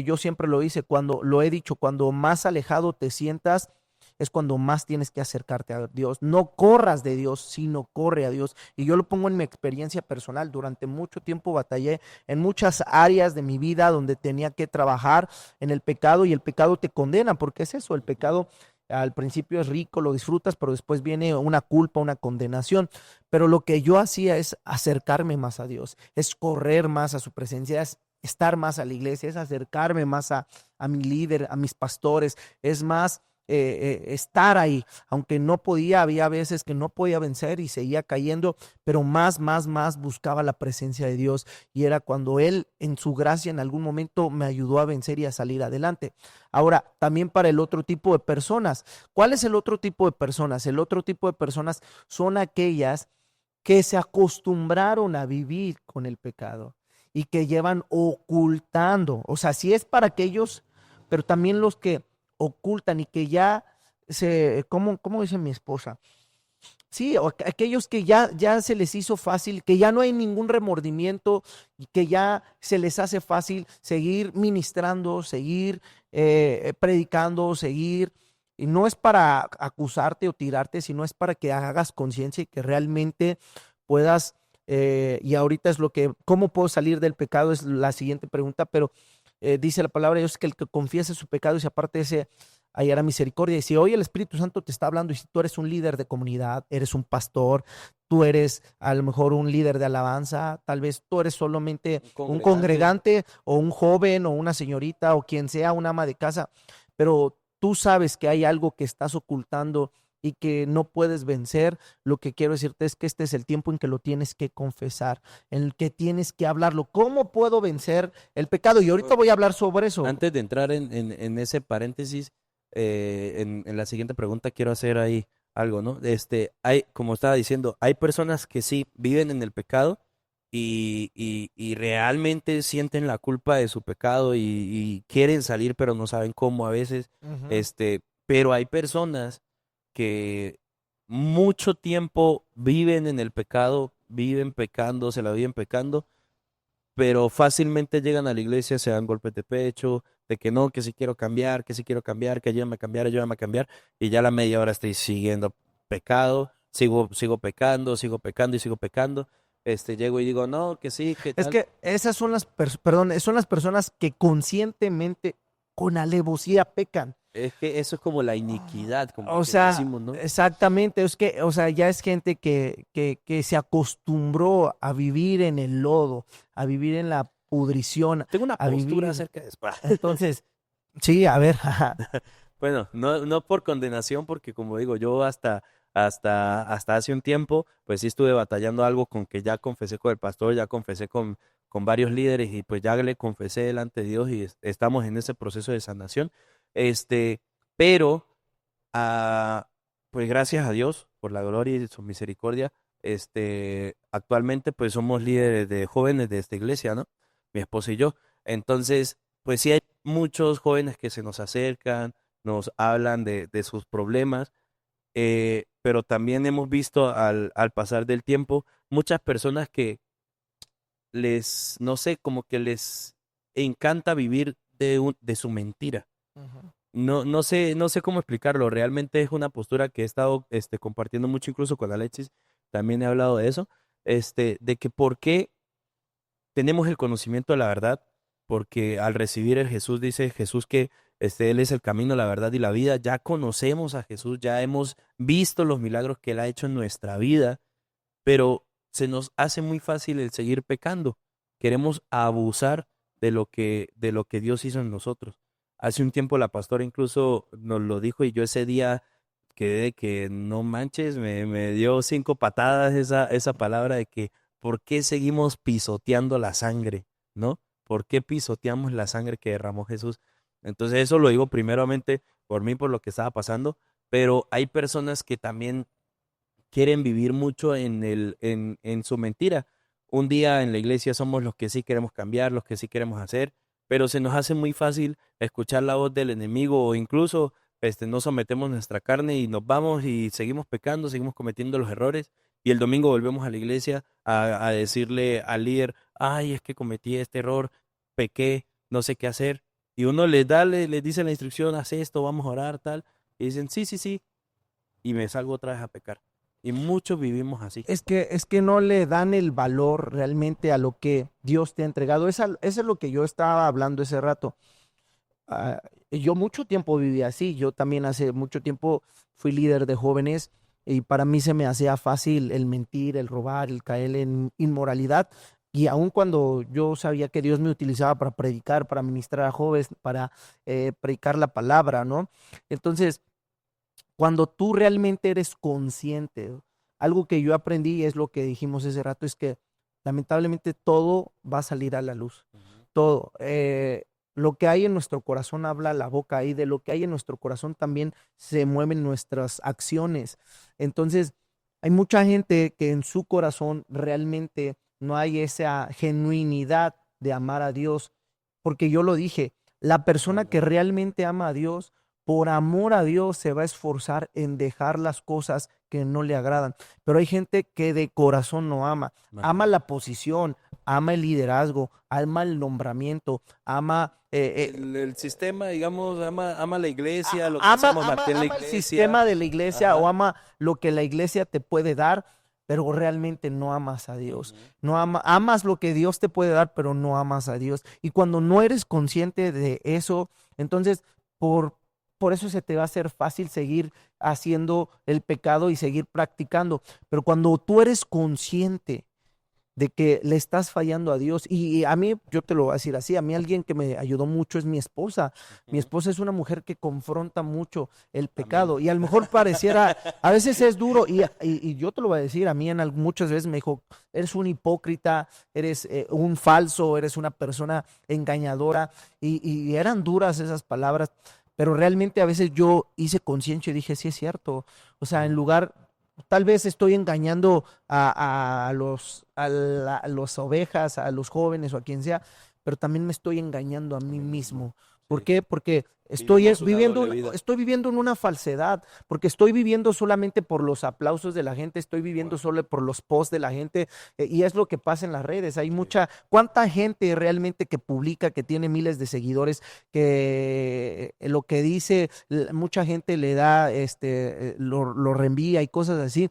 yo siempre lo hice, cuando lo he dicho, cuando más alejado te sientas, es cuando más tienes que acercarte a Dios. No corras de Dios, sino corre a Dios. Y yo lo pongo en mi experiencia personal. Durante mucho tiempo batallé en muchas áreas de mi vida donde tenía que trabajar en el pecado y el pecado te condena, porque es eso, el pecado al principio es rico, lo disfrutas, pero después viene una culpa, una condenación. Pero lo que yo hacía es acercarme más a Dios, es correr más a su presencia, es estar más a la iglesia, es acercarme más a mi líder, a mis pastores, es más estar ahí, aunque no podía, había veces que no podía vencer y seguía cayendo, pero más buscaba la presencia de Dios y era cuando Él en su gracia en algún momento me ayudó a vencer y a salir adelante. Ahora, también para el otro tipo de personas, ¿cuál es el otro tipo de personas? El otro tipo de personas son aquellas que se acostumbraron a vivir con el pecado y que llevan ocultando, o sea, si es para aquellos, pero también los que ocultan y que ya ¿cómo dice mi esposa? Sí, o aquellos que ya se les hizo fácil, que ya no hay ningún remordimiento y que ya se les hace fácil seguir ministrando, seguir predicando, seguir. Y no es para acusarte o tirarte, sino es para que hagas conciencia y que realmente puedas, y ahorita es lo que, ¿cómo puedo salir del pecado? Es la siguiente pregunta, pero dice la palabra de Dios que el que confiese su pecado y se aparte de ese hallará misericordia. Y si hoy el Espíritu Santo te está hablando y si tú eres un líder de comunidad, eres un pastor, tú eres a lo mejor un líder de alabanza, tal vez tú eres solamente un congregante o un joven o una señorita o quien sea, una ama de casa, pero tú sabes que hay algo que estás ocultando y que no puedes vencer, lo que quiero decirte es que este es el tiempo en que lo tienes que confesar, en el que tienes que hablarlo. ¿Cómo puedo vencer el pecado? Y ahorita voy a hablar sobre eso.
Antes de entrar en ese paréntesis, en la siguiente pregunta quiero hacer ahí algo, ¿no? Como estaba diciendo, hay personas que sí viven en el pecado y realmente sienten la culpa de su pecado y quieren salir, pero no saben cómo a veces,
Ujú.
pero hay personas que mucho tiempo viven en el pecado, viven pecando, se la viven pecando, pero fácilmente llegan a la iglesia, se dan golpes de pecho, de que no, que sí quiero cambiar, que sí quiero cambiar, que ayúdame a cambiar, y ya a la media hora estoy siguiendo pecado, sigo pecando, sigo pecando y sigo pecando. Llego y digo, no, que sí, que
Es
tal.
que esas son perdón, son las personas que conscientemente, con alevosía pecan.
Es que eso es como la iniquidad, como
O
que
sea,
decimos, ¿no?
exactamente, es que, o sea, ya es gente que se acostumbró a vivir en el lodo, a vivir en la pudrición,
Tengo una
a
postura
vivir.
acerca de eso.
Entonces, sí, a ver, ajá.
Bueno, no por condenación, porque como digo, yo hasta hace un tiempo, pues sí estuve batallando algo con que ya confesé con el pastor, ya confesé con varios líderes y pues ya le confesé delante de Dios y estamos en ese proceso de sanación. Este, pero, ah, pues gracias a Dios por la gloria y su misericordia, actualmente pues somos líderes de jóvenes de esta iglesia, ¿no? Mi esposa y yo. Entonces, pues sí hay muchos jóvenes que se nos acercan, nos hablan de sus problemas, pero también hemos visto al pasar del tiempo muchas personas que no sé, como que les encanta vivir de su mentira.
Ujú.
No sé cómo explicarlo. Realmente es una postura que he estado compartiendo mucho incluso con Alexis. También he hablado de eso. De que por qué tenemos el conocimiento de la verdad, porque al recibir el Jesús, dice Jesús que Él es el camino, la verdad y la vida. Ya conocemos a Jesús, ya hemos visto los milagros que Él ha hecho en nuestra vida, pero se nos hace muy fácil el seguir pecando. Queremos abusar de lo que Dios hizo en nosotros. Hace un tiempo la pastora incluso nos lo dijo y yo ese día quedé que no manches, me dio 5 patadas esa palabra de que ¿por qué seguimos pisoteando la sangre? ¿No? ¿Por qué pisoteamos la sangre que derramó Jesús? Entonces eso lo digo primeramente por mí, por lo que estaba pasando, pero hay personas que también quieren vivir mucho en su mentira. Un día en la iglesia somos los que sí queremos cambiar, los que sí queremos hacer, pero se nos hace muy fácil escuchar la voz del enemigo o incluso no sometemos nuestra carne y nos vamos y seguimos pecando, seguimos cometiendo los errores y el domingo volvemos a la iglesia a decirle al líder, ay, es que cometí este error, pequé, no sé qué hacer. Y uno les dice la instrucción, haz esto, vamos a orar, tal. Y dicen, sí, sí, sí, y me salgo otra vez a pecar. Y muchos vivimos así.
Es que no le dan el valor realmente a lo que Dios te ha entregado. Eso es lo que yo estaba hablando ese rato. Yo mucho tiempo viví así. Yo también hace mucho tiempo fui líder de jóvenes y para mí se me hacía fácil el mentir, el robar, el caer en inmoralidad. Y aun cuando yo sabía que Dios me utilizaba para predicar, para ministrar a jóvenes, para predicar la palabra, ¿no? Entonces, cuando tú realmente eres consciente, algo que yo aprendí y es lo que dijimos ese rato, es que lamentablemente todo va a salir a la luz, todo. Lo que hay en nuestro corazón habla la boca y de lo que hay en nuestro corazón también se mueven nuestras acciones. Entonces, hay mucha gente que en su corazón realmente no hay esa genuinidad de amar a Dios, porque yo lo dije, la persona que realmente ama a Dios, por amor a Dios se va a esforzar en dejar las cosas que no le agradan. Pero hay gente que de corazón no ama. Ama la posición, ama el liderazgo, ama el nombramiento, ama...
El sistema, digamos, ama la iglesia, lo que hacemos aquí en la
ama el
iglesia.
sistema de la iglesia
Ajá.
o ama lo que la iglesia te puede dar, pero realmente no amas a Dios. No amas lo que Dios te puede dar, pero no amas a Dios. Y cuando no eres consciente de eso, entonces por eso se te va a hacer fácil seguir haciendo el pecado y seguir practicando. Pero cuando tú eres consciente de que le estás fallando a Dios, y a mí, yo te lo voy a decir así, a mí alguien que me ayudó mucho es mi esposa. Mi esposa es una mujer que confronta mucho el pecado y a lo mejor pareciera, a veces es duro y yo te lo voy a decir, a mí muchas veces me dijo, eres un hipócrita, eres un falso, eres una persona engañadora y eran duras esas palabras. Pero realmente a veces yo hice conciencia y dije, sí es cierto. O sea, en lugar, tal vez estoy engañando a los ovejas, a los jóvenes o a quien sea, pero también me estoy engañando a mí mismo. ¿Por
Sí.
qué? Porque
Vivimos una doble vida.
estoy viviendo en una falsedad, porque estoy viviendo solamente por los aplausos de la gente, estoy viviendo solo por los posts de la gente, y es lo que pasa en las redes. Hay ¿cuánta gente realmente que publica, que tiene miles de seguidores, que lo que dice, mucha gente le da, lo reenvía y cosas así?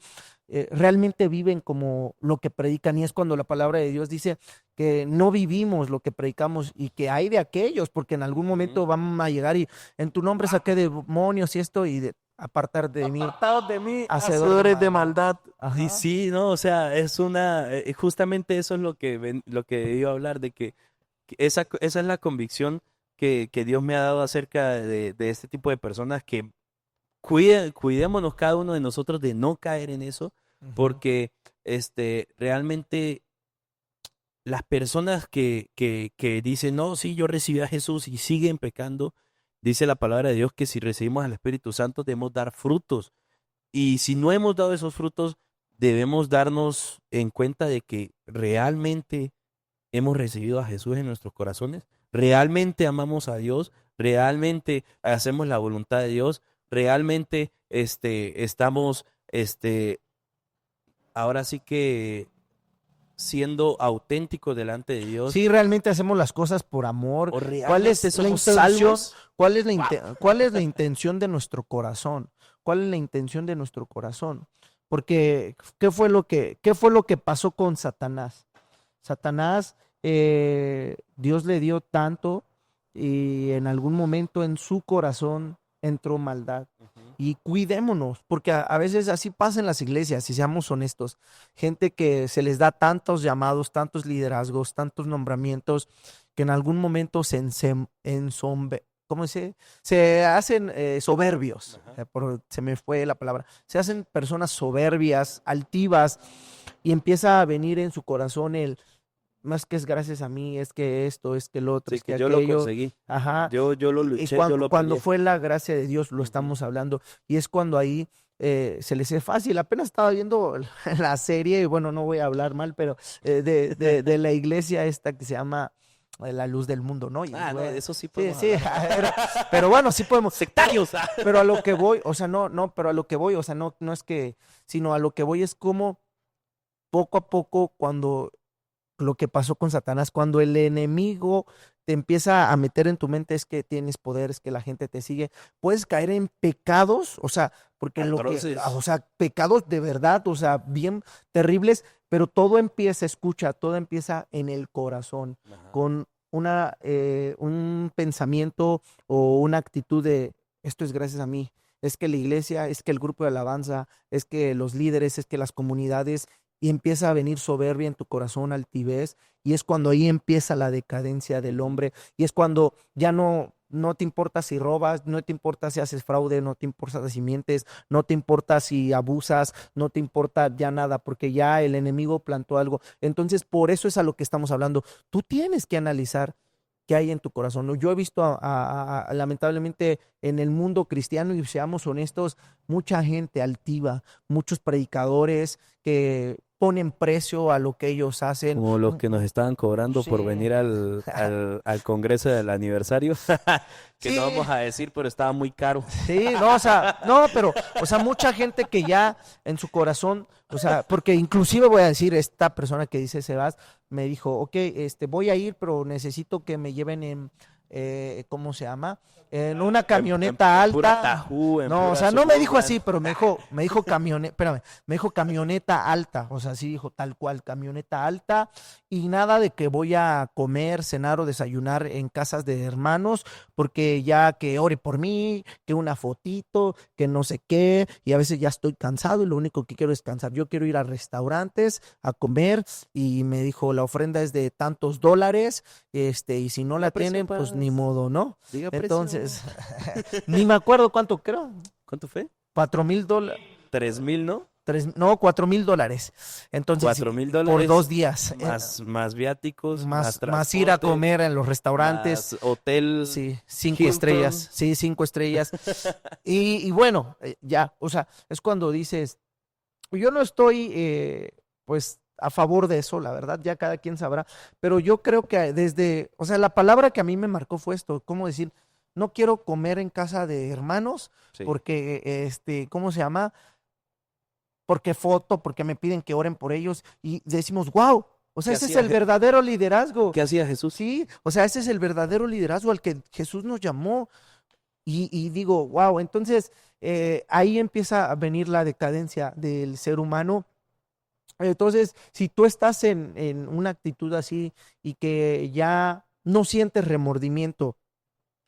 Realmente viven como lo que predican y es cuando la palabra de Dios dice que no vivimos lo que predicamos y que hay de aquellos, porque en algún momento van a llegar y en tu nombre saqué demonios y esto y apartar de mí.
Apartados de mí,
hacedores
hacedores de maldad.
Ajá.
Y sí, no, o sea, justamente eso es lo que iba a hablar, de que esa es la convicción que Dios me ha dado acerca de este tipo de personas, que cuidémonos cada uno de nosotros de no caer en eso, porque realmente las personas que dicen, no, sí, yo recibí a Jesús y siguen pecando, dice la palabra de Dios que si recibimos al Espíritu Santo debemos dar frutos. Y si no hemos dado esos frutos, debemos darnos en cuenta de que realmente hemos recibido a Jesús en nuestros corazones, realmente amamos a Dios, realmente hacemos la voluntad de Dios, realmente estamos ahora sí que siendo auténticos delante de Dios.
Sí, realmente hacemos las cosas por amor.
O
¿Cuál es
realmente
la
somos
intención?
salvos.
¿Cuál es la intención de nuestro corazón? ¿Cuál es la intención de nuestro corazón? Porque, qué fue lo que pasó con Satanás? Satanás, Dios le dio tanto y en algún momento en su corazón entró maldad. Y cuidémonos, porque a veces así pasa en las iglesias, si seamos honestos. Gente que se les da tantos llamados, tantos liderazgos, tantos nombramientos, que en algún momento ¿cómo se hacen soberbios? Se me fue la palabra. Se hacen personas soberbias, altivas, y empieza a venir en su corazón más que es gracias a mí, es que esto, es que lo otro,
Sí,
es que
que yo lo
aquello.
conseguí.
Ajá.
Yo lo luché,
Y
yo
cuando,
lo
cuando
peleé.
fue la gracia de Dios, lo estamos hablando, y es cuando ahí se les es fácil. Apenas estaba viendo la serie, y bueno, no voy a hablar mal, pero de la iglesia esta que se llama La Luz del Mundo, ¿no? Y,
No,
bueno,
de eso sí
sí,
podemos
sí,
hablar.
pero bueno, sí podemos.
Sectarios.
Pero a lo que voy, o sea, pero a lo que voy, o sea, no es que, sino a lo que voy es como poco a poco, cuando lo que pasó con Satanás, cuando el enemigo te empieza a meter en tu mente es que tienes poder, es que la gente te sigue, puedes caer en pecados, o sea, porque
Atroces.
o sea, pecados de verdad, o sea, bien terribles, pero todo empieza, todo empieza en el corazón,
Ajá.
con un pensamiento o una actitud de esto es gracias a mí. Es que la iglesia, es que el grupo de alabanza, es que los líderes, es que las comunidades, y empieza a venir soberbia en tu corazón, altivez, y es cuando ahí empieza la decadencia del hombre, y es cuando ya no te importa si robas, no te importa si haces fraude, no te importa si mientes, no te importa si abusas, no te importa ya nada, porque ya el enemigo plantó algo. Entonces, por eso es a lo que estamos hablando. Tú tienes que analizar qué hay en tu corazón. Yo he visto lamentablemente en el mundo cristiano, y seamos honestos, mucha gente altiva, muchos predicadores que ponen precio a lo que ellos hacen.
Como los que nos estaban cobrando por
Sí.
venir al congreso del aniversario, que
Sí.
no vamos a decir, pero estaba muy caro.
Sí, no, o sea, no, pero, o sea, mucha gente que ya en su corazón, o sea, porque inclusive voy a decir, esta persona que dice Sebas, me dijo, ok, voy a ir, pero necesito que me lleven en, ¿cómo se llama? En una camioneta
en pura
alta.
Tajú, en
No, o
pura
sea, no me dijo
Suburban.
así, pero me dijo camioneta, espérame, me dijo camioneta alta, o sea, sí dijo tal cual, camioneta alta, y nada de que voy a comer, cenar o desayunar en casas de hermanos, porque ya que ore por mí, que una fotito, que no sé qué, y a veces ya estoy cansado y lo único que quiero es descansar. Yo quiero ir a restaurantes a comer, y me dijo, la ofrenda es de tantos dólares, y si no la
precio,
tienen, pues
pues.
ni modo, ¿no?
Diga precio.
Entonces, ni me acuerdo cuánto creo,
¿Cuánto fue?
$4,000,
3,000, ¿no?
$4,000. Entonces,
$4,000
por 2 días.
más viáticos,
Más
más
ir a
transporte,
comer en los restaurantes.
más hotel.
Sí, 5
Hilton.
estrellas. Sí, 5 estrellas. Y bueno, ya, o sea, es cuando dices, yo no estoy, pues, a favor de eso, la verdad, ya cada quien sabrá, pero yo creo que o sea, la palabra que a mí me marcó fue esto, ¿cómo decir? No quiero comer en casa de hermanos,
Sí.
porque, ¿cómo se llama? Porque porque me piden que oren por ellos, y decimos, wow, o sea,
¿Qué
ese es
hacía
el verdadero liderazgo.
¿Qué hacía Jesús?
Sí, o sea, ese es el verdadero liderazgo al que Jesús nos llamó. Y digo, wow, entonces ahí empieza a venir la decadencia del ser humano. Entonces, si tú estás en una actitud así y que ya no sientes remordimiento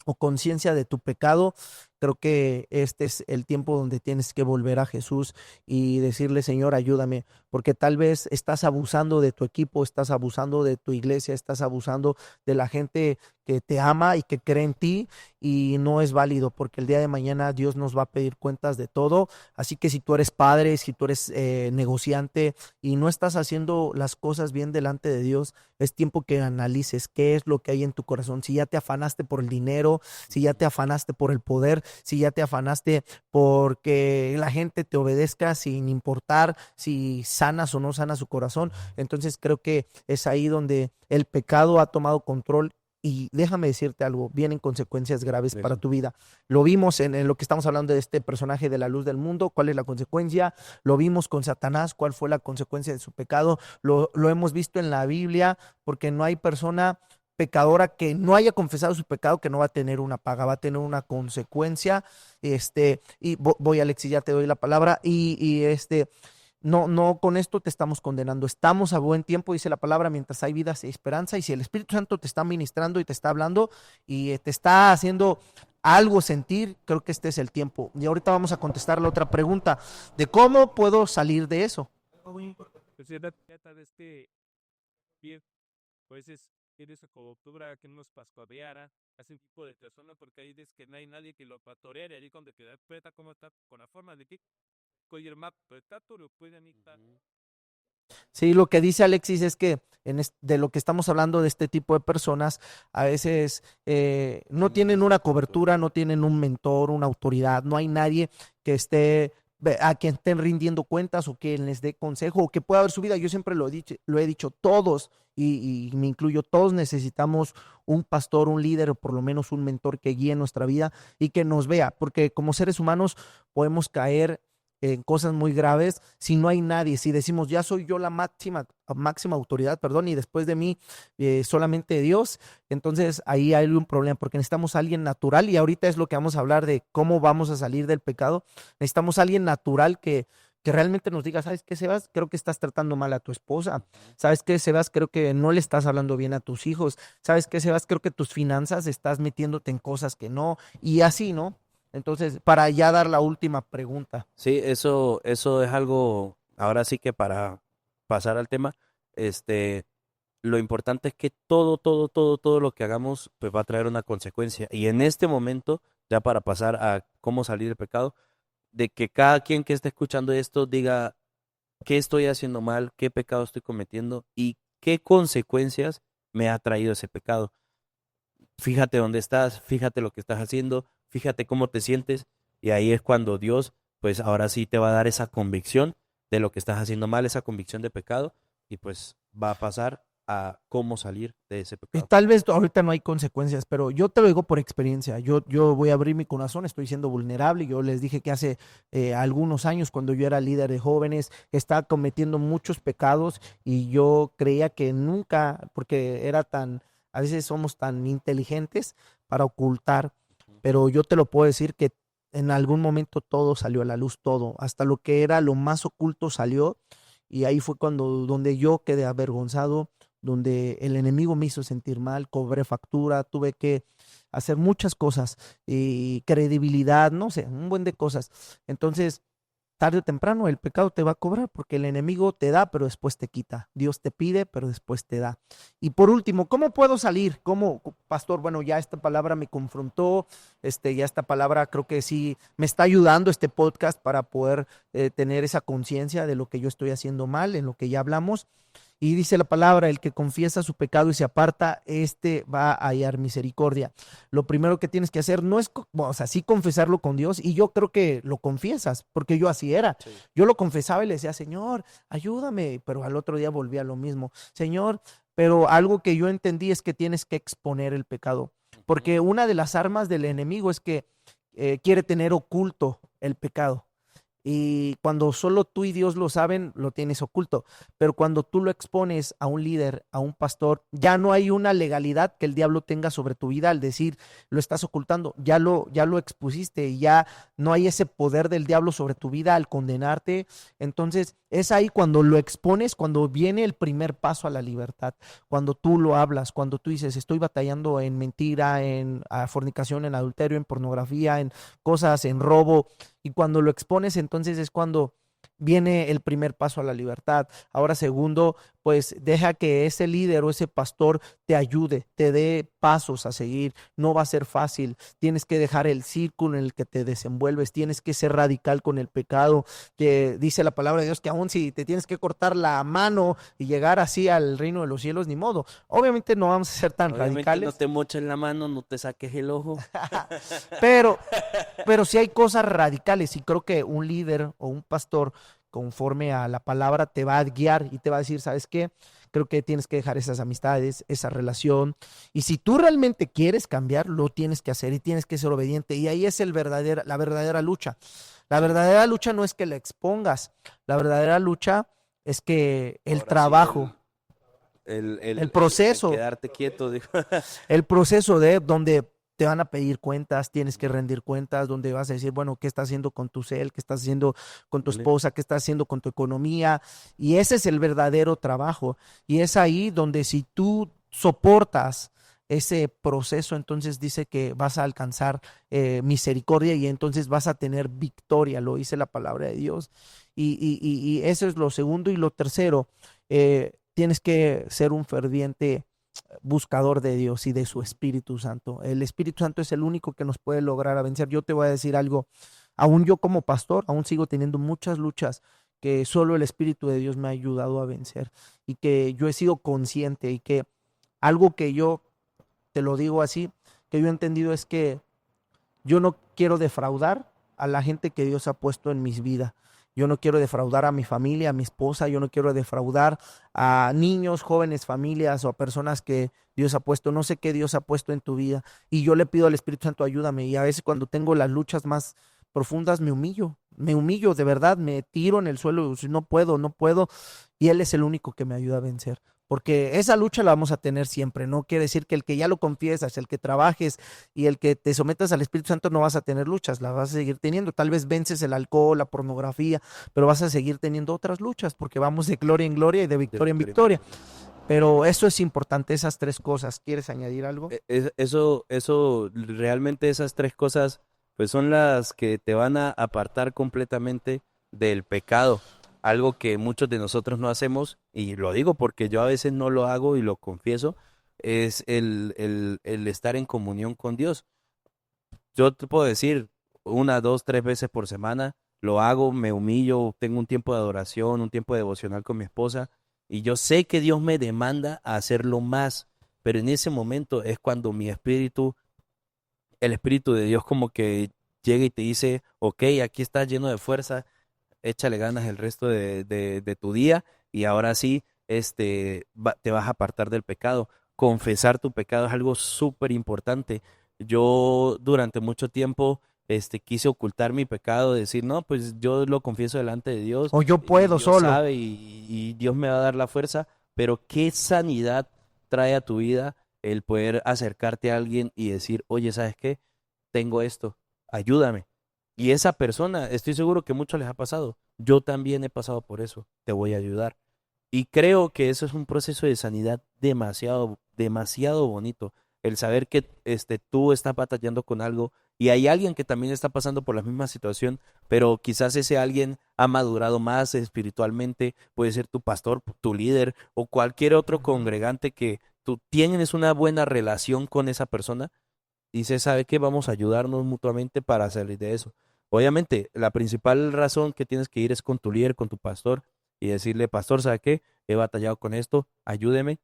o conciencia de tu pecado, creo que este es el tiempo donde tienes que volver a Jesús y decirle, Señor, ayúdame, porque tal vez estás abusando de tu equipo, estás abusando de tu iglesia, estás abusando de la gente que te ama y que cree en ti, y no es válido, porque el día de mañana Dios nos va a pedir cuentas de todo. Así que si tú eres padre, si tú eres negociante y no estás haciendo las cosas bien delante de Dios, es tiempo que analices qué es lo que hay en tu corazón. Si ya te afanaste por el dinero, si ya te afanaste por el poder, si ya te afanaste porque la gente te obedezca sin importar si sanas o no sanas su corazón. Entonces creo que es ahí donde el pecado ha tomado control. Y déjame decirte algo, vienen consecuencias graves
Eso.
para tu vida. Lo vimos en lo que estamos hablando de este personaje de la luz del mundo, cuál es la consecuencia. Lo vimos con Satanás, cuál fue la consecuencia de su pecado. Lo hemos visto en la Biblia, porque no hay persona pecadora que no haya confesado su pecado que no va a tener una paga, va a tener una consecuencia. Voy, Alexis, ya te doy la palabra. No, con esto te estamos condenando. Estamos a buen tiempo, dice la palabra, mientras hay vida hay esperanza. Y si el Espíritu Santo te está ministrando y te está hablando y te está haciendo algo sentir, creo que este es el tiempo. Y ahorita vamos a contestar la otra pregunta de cómo puedo salir de eso.
Pues era tal vez que bien, pues eres como octubre que nos pascodeara, ese tipo de persona, porque ahí es que no hay nadie que lo patoreare, ahí cuando queda preta como está, con la forma de que con el mapa, pero está todo lo pueden ir.
Sí, lo que dice Alexis es que de lo que estamos hablando de este tipo de personas, a veces no tienen una cobertura, no tienen un mentor, una autoridad, no hay nadie que esté a quien estén rindiendo cuentas o que les dé consejo o que pueda ver su vida. Yo siempre lo he dicho, todos, y me incluyo, todos necesitamos un pastor, un líder o por lo menos un mentor que guíe nuestra vida y que nos vea, porque como seres humanos podemos caer en cosas muy graves si no hay nadie, si decimos ya soy yo la máxima autoridad, perdón, y después de mí solamente Dios. Entonces ahí hay un problema porque necesitamos a alguien natural, y ahorita es lo que vamos a hablar de cómo vamos a salir del pecado. Necesitamos a alguien natural que realmente nos diga, ¿sabes qué, Sebas? Creo que estás tratando mal a tu esposa. ¿Sabes qué, Sebas? Creo que no le estás hablando bien a tus hijos. ¿Sabes qué, Sebas? Creo que tus finanzas estás metiéndote en cosas que no, y así, ¿no? Entonces, para ya dar la última pregunta.
Sí, eso es algo, ahora sí que para pasar al tema, lo importante es que todo lo que hagamos, pues va a traer una consecuencia. Y en este momento, ya para pasar a cómo salir del pecado, de que cada quien que esté escuchando esto diga qué estoy haciendo mal, qué pecado estoy cometiendo y qué consecuencias me ha traído ese pecado. Fíjate dónde estás, fíjate lo que estás haciendo, fíjate cómo te sientes, y ahí es cuando Dios, pues ahora sí te va a dar esa convicción de lo que estás haciendo mal, esa convicción de pecado, y pues va a pasar a cómo salir de ese
Y
pecado.
tal vez ahorita no hay consecuencias, pero yo te lo digo por experiencia. Yo voy a abrir mi corazón, estoy siendo vulnerable. Yo les dije que hace algunos años, cuando yo era líder de jóvenes, estaba cometiendo muchos pecados y yo creía que nunca, porque a veces somos tan inteligentes para ocultar, pero yo te lo puedo decir que en algún momento todo salió a la luz, todo, hasta lo que era lo más oculto salió, y ahí fue donde yo quedé avergonzado, donde el enemigo me hizo sentir mal, cobré factura, tuve que hacer muchas cosas y credibilidad, no sé, un buen de cosas. Entonces, tarde o temprano el pecado te va a cobrar porque el enemigo te da, pero después te quita. Dios te pide, pero después te da. Y por último, ¿cómo puedo salir? ¿Cómo, pastor? Bueno, ya esta palabra me confrontó, ya esta palabra creo que sí me está ayudando este podcast para poder tener esa conciencia de lo que yo estoy haciendo mal, en lo que ya hablamos. Y dice la palabra, el que confiesa su pecado y se aparta, va a hallar misericordia. Lo primero que tienes que hacer no es, o sea, sí confesarlo con Dios, y yo creo que lo confiesas, porque yo así era.
Sí.
Yo lo confesaba y le decía, Señor, ayúdame, pero al otro día volvía a lo mismo. Señor, pero algo que yo entendí es que tienes que exponer el pecado, porque una de las armas del enemigo es que quiere tener oculto el pecado. Y cuando solo tú y Dios lo saben, lo tienes oculto. Pero cuando tú lo expones a un líder, a un pastor, ya no hay una legalidad que el diablo tenga sobre tu vida al decir, lo estás ocultando. Ya lo expusiste y ya no hay ese poder del diablo sobre tu vida al condenarte. Entonces, es ahí cuando lo expones, cuando viene el primer paso a la libertad. Cuando tú lo hablas, cuando tú dices, estoy batallando en mentira, en fornicación, en adulterio, en pornografía, en cosas, en robo. Y cuando lo expones, entonces es cuando viene el primer paso a la libertad. Ahora, segundo, pues deja que ese líder o ese pastor te ayude, te dé pasos a seguir. No va a ser fácil. Tienes que dejar el círculo en el que te desenvuelves, tienes que ser radical con el pecado. Dice la palabra de Dios que aun si te tienes que cortar la mano y llegar así al reino de los cielos, ni modo. Obviamente no vamos a ser tan
Obviamente
radicales.
no te moches la mano, no te saques el ojo.
Pero sí hay cosas radicales y creo que un líder o un pastor conforme a la palabra te va a guiar y te va a decir, ¿sabes qué? Creo que tienes que dejar esas amistades, esa relación. Y si tú realmente quieres cambiar, lo tienes que hacer y tienes que ser obediente. Y ahí es la verdadera lucha. La verdadera lucha no es que la expongas. La verdadera lucha es que el
Ahora sí,
trabajo,
el
proceso.
quedarte quieto, dijo.
el proceso de donde te van a pedir cuentas, tienes que rendir cuentas, donde vas a decir, bueno, ¿qué estás haciendo con tu cel? ¿Qué estás haciendo con tu
Vale.
esposa? ¿Qué estás haciendo con tu economía? Y ese es el verdadero trabajo. Y es ahí donde si tú soportas ese proceso, entonces dice que vas a alcanzar misericordia y entonces vas a tener victoria, lo dice la palabra de Dios. Y eso es lo segundo. Y lo tercero, tienes que ser un ferviente buscador de Dios y de su Espíritu Santo. El Espíritu Santo es el único que nos puede lograr a vencer. Yo te voy a decir algo, aún yo como pastor, aún sigo teniendo muchas luchas que solo el Espíritu de Dios me ha ayudado a vencer y que yo he sido consciente y que algo que yo, te lo digo así, que yo he entendido es que yo no quiero defraudar a la gente que Dios ha puesto en mis vidas. Yo no quiero defraudar a mi familia, a mi esposa, yo no quiero defraudar a niños, jóvenes, familias o a personas que Dios ha puesto. No sé qué Dios ha puesto en tu vida. Y yo le pido al Espíritu Santo, ayúdame. Y a veces cuando tengo las luchas más profundas me humillo de verdad, me tiro en el suelo y no puedo. Y Él es el único que me ayuda a vencer. Porque esa lucha la vamos a tener siempre. No quiere decir que el que ya lo confiesas, el que trabajes y el que te sometas al Espíritu Santo no vas a tener luchas, las vas a seguir teniendo. Tal vez vences el alcohol, la pornografía, pero vas a seguir teniendo otras luchas porque vamos de gloria en gloria y de victoria en victoria. Pero eso es importante, esas tres cosas. ¿Quieres añadir algo?
Eso, realmente esas tres cosas, pues son las que te van a apartar completamente del pecado. Algo que muchos de nosotros no hacemos, y lo digo porque yo a veces no lo hago y lo confieso, es el estar en comunión con Dios. Yo te puedo decir, 1, 2, 3 veces por semana, lo hago, me humillo, tengo un tiempo de adoración, un tiempo devocional con mi esposa, y yo sé que Dios me demanda a hacerlo más, pero en ese momento es cuando el Espíritu de Dios como que llega y te dice, ok, aquí estás lleno de fuerza, échale ganas el resto de tu día y ahora sí te vas a apartar del pecado. Confesar tu pecado es algo súper importante. Yo durante mucho tiempo quise ocultar mi pecado, decir, no, pues yo lo confieso delante de Dios
O yo
y
puedo
Dios
solo.
sabe y Dios me va a dar la fuerza, pero qué sanidad trae a tu vida el poder acercarte a alguien y decir, oye, ¿sabes qué? Tengo esto, ayúdame. Y esa persona, estoy seguro que muchos les ha pasado. Yo también he pasado por eso. Te voy a ayudar. Y creo que eso es un proceso de sanidad demasiado, demasiado bonito. El saber que tú estás batallando con algo y hay alguien que también está pasando por la misma situación, pero quizás ese alguien ha madurado más espiritualmente. Puede ser tu pastor, tu líder o cualquier otro congregante que tú tienes una buena relación con esa persona. Dice, ¿sabe qué? Vamos a ayudarnos mutuamente para salir de eso. Obviamente, la principal razón que tienes que ir es con tu líder, con tu pastor, y decirle, pastor, ¿sabe qué? He batallado con esto, ayúdeme.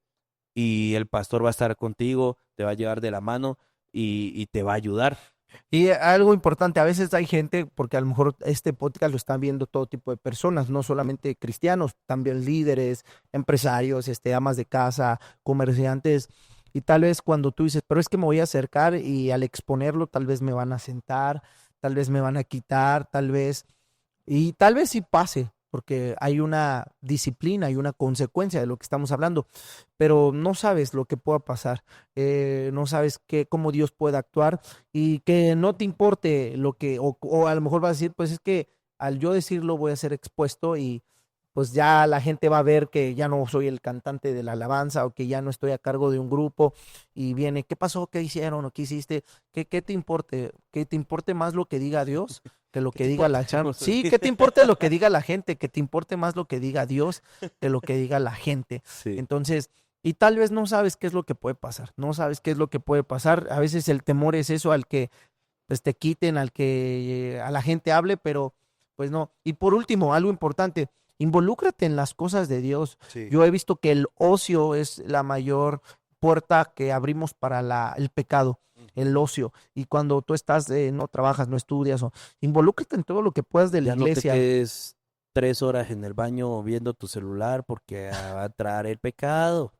Y el pastor va a estar contigo, te va a llevar de la mano y te va a ayudar.
Y algo importante, a veces hay gente, porque a lo mejor este podcast lo están viendo todo tipo de personas, no solamente cristianos, también líderes, empresarios, amas de casa, comerciantes, y tal vez cuando tú dices, pero es que me voy a acercar y al exponerlo tal vez me van a sentar, tal vez me van a quitar, y tal vez sí pase, porque hay una disciplina y una consecuencia de lo que estamos hablando, pero no sabes lo que pueda pasar, no sabes cómo Dios puede actuar y que no te importe lo que, o a lo mejor vas a decir, pues es que al yo decirlo voy a ser expuesto y pues ya la gente va a ver que ya no soy el cantante de la alabanza o que ya no estoy a cargo de un grupo y viene, ¿qué pasó? ¿Qué hicieron? ¿O qué hiciste? ¿Qué te importe? ¿Que te importe más lo que diga Dios? que lo
¿Qué
que
te
diga la
importa?
gente. Sí, ¿qué te importa lo que diga la gente? Que te importe más lo que diga Dios que lo que diga la gente.
Sí.
Entonces, y tal vez no sabes qué es lo que puede pasar, no sabes qué es lo que puede pasar. A veces el temor es eso, al que pues te quiten, al que a la gente hable, pero pues no. Y por último, algo importante, involúcrate en las cosas de Dios.
Sí.
Yo he visto que el ocio es la mayor puerta que abrimos para el pecado, el ocio. Y cuando tú estás, no trabajas, no estudias, involúcrate en todo lo que puedas de la
Ya no te
iglesia.
quedes 3 horas en el baño viendo tu celular porque va a entrar el pecado.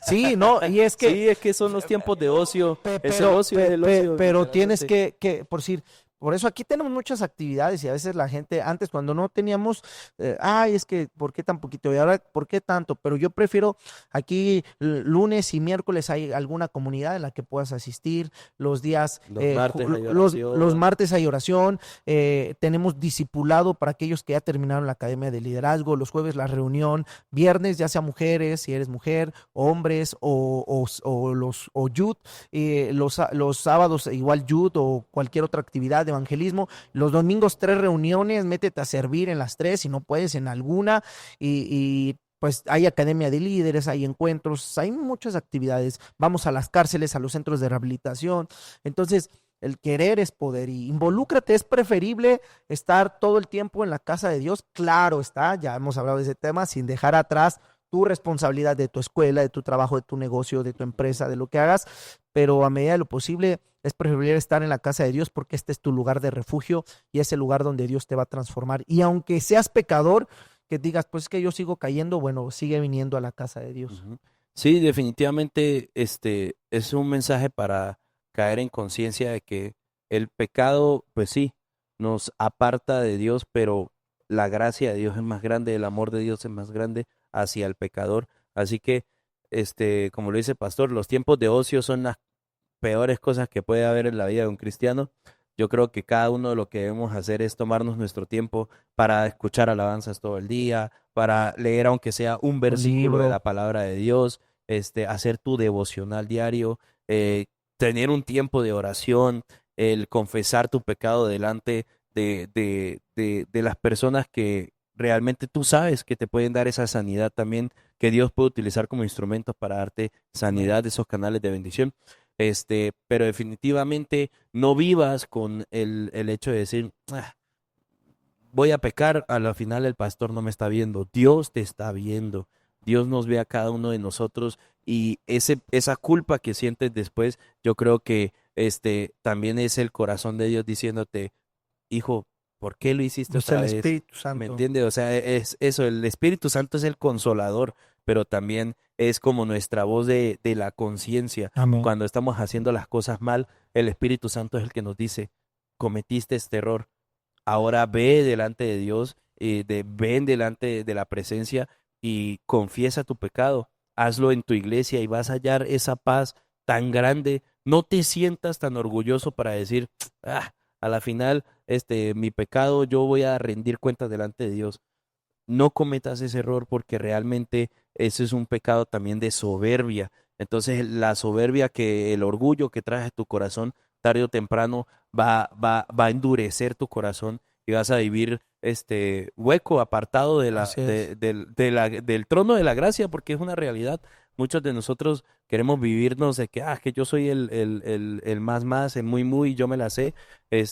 Sí, no, y es que
Sí, es que son los tiempos de ocio. Es el
pero,
ocio, es el ocio.
pero tienes
literalmente.
por decir, por eso aquí tenemos muchas actividades y a veces la gente, antes cuando no teníamos, ay, es que, ¿por qué tan poquito? Y ahora, ¿por qué tanto? Pero yo prefiero aquí lunes y miércoles hay alguna comunidad en la que puedas asistir, los días,
Los martes hay
los
oración.
martes hay oración, tenemos discipulado para aquellos que ya terminaron la academia de liderazgo, los jueves la reunión, viernes ya sea mujeres, si eres mujer, hombres o youth, los sábados igual youth o cualquier otra actividad de evangelismo, los domingos 3 reuniones, métete a servir en las 3 si no puedes en alguna y pues hay academia de líderes, hay encuentros, hay muchas actividades, vamos a las cárceles, a los centros de rehabilitación, entonces el querer es poder y involúcrate, es preferible estar todo el tiempo en la casa de Dios, claro está, ya hemos hablado de ese tema, sin dejar atrás tu responsabilidad de tu escuela, de tu trabajo, de tu negocio, de tu empresa, de lo que hagas, pero a medida de lo posible es preferible estar en la casa de Dios porque este es tu lugar de refugio y es el lugar donde Dios te va a transformar. Y aunque seas pecador, que digas, pues es que yo sigo cayendo, bueno, sigue viniendo a la casa de Dios.
Ujú. Sí, definitivamente es un mensaje para caer en conciencia de que el pecado, pues sí, nos aparta de Dios, pero la gracia de Dios es más grande, el amor de Dios es más grande hacia el pecador. Así que, como lo dice el pastor, los tiempos de ocio son las peores cosas que puede haber en la vida de un cristiano. Yo creo que cada uno de lo que debemos hacer es tomarnos nuestro tiempo para escuchar alabanzas todo el día, para leer aunque sea un versículo de
libro.
la palabra de Dios, hacer tu devocional diario, tener un tiempo de oración, el confesar tu pecado delante de las personas que realmente tú sabes que te pueden dar esa sanidad también, que Dios puede utilizar como instrumentos para darte sanidad de esos canales de bendición. Pero definitivamente no vivas con el hecho de decir, "Ah, voy a pecar, a la final el pastor no me está viendo". Dios te está viendo. Dios nos ve a cada uno de nosotros y esa culpa que sientes después, yo creo que también es el corazón de Dios diciéndote, hijo, ¿por qué lo hiciste
Es el
otra vez?
Espíritu
¿Me
Santo.
entiendes? O sea, es eso, el Espíritu Santo es el consolador, pero también es como nuestra voz de la conciencia.
Amén.
Cuando estamos haciendo las cosas mal, el Espíritu Santo es el que nos dice, cometiste este error, ahora ve delante de Dios, ven delante de la presencia y confiesa tu pecado, hazlo en tu iglesia y vas a hallar esa paz tan grande. No te sientas tan orgulloso para decir, a la final, mi pecado, yo voy a rendir cuentas delante de Dios. No cometas ese error porque realmente ese es un pecado también de soberbia. Entonces la soberbia, que el orgullo que traes a tu corazón, tarde o temprano va a endurecer tu corazón y vas a vivir hueco, apartado
Así es.
del trono de la gracia, porque es una realidad. Muchos de nosotros queremos vivirnos de que yo soy el más, el muy, yo me la sé,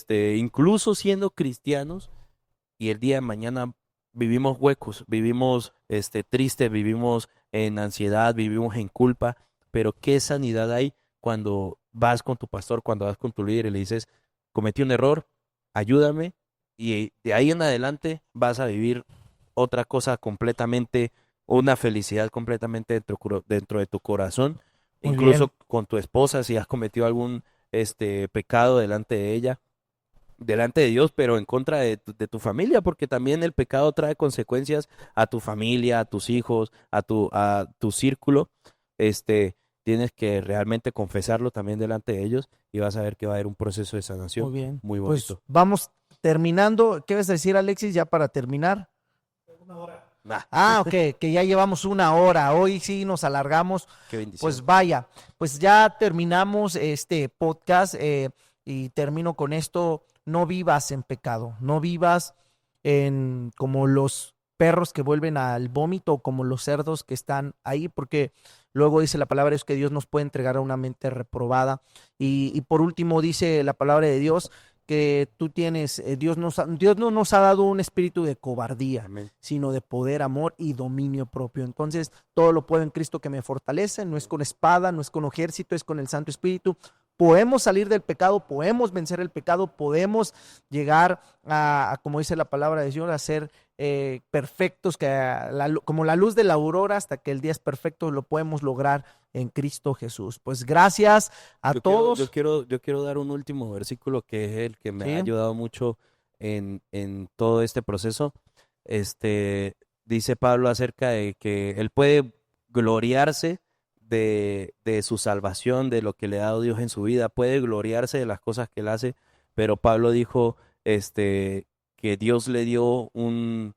incluso siendo cristianos, y el día de mañana vivimos huecos, vivimos tristes, vivimos en ansiedad, vivimos en culpa, pero qué sanidad hay cuando vas con tu pastor, cuando vas con tu líder y le dices, cometí un error, ayúdame, y de ahí en adelante vas a vivir otra cosa completamente, una felicidad completamente dentro de tu corazón,
Muy
incluso
bien.
con tu esposa, si has cometido algún pecado delante de ella, delante de Dios, pero en contra de tu familia, porque también el pecado trae consecuencias a tu familia, a tus hijos, a tu círculo. Tienes que realmente confesarlo también delante de ellos y vas a ver que va a haber un proceso de sanación
Muy bien.
muy
Pues
bonito.
vamos terminando. ¿Qué vas a decir, Alexis, ya para terminar?
Nah,
Ok, que ya llevamos 1 hora. Hoy sí nos alargamos.
qué bendición.
Pues vaya, pues ya terminamos este podcast y termino con esto. no vivas en pecado, no vivas en como los perros que vuelven al vómito, o como los cerdos que están ahí, porque luego dice la palabra es que Dios nos puede entregar a una mente reprobada. Y por último dice la palabra de Dios que tú tienes, Dios no nos ha dado un espíritu de cobardía,
Amén.
sino de poder, amor y dominio propio. Entonces, todo lo puedo en Cristo que me fortalece, no es con espada, no es con ejército, es con el Santo Espíritu. Podemos salir del pecado, podemos vencer el pecado, podemos llegar como dice la palabra de Dios, a ser perfectos, como la luz de la aurora, hasta que el día es perfecto, lo podemos lograr en Cristo Jesús. Pues gracias a todos.
Yo quiero dar un último versículo que es el que me
Sí.
ha ayudado mucho en todo este proceso. Dice Pablo acerca de que él puede gloriarse de su salvación, de lo que le ha dado Dios en su vida, puede gloriarse de las cosas que él hace, pero Pablo dijo que Dios le dio un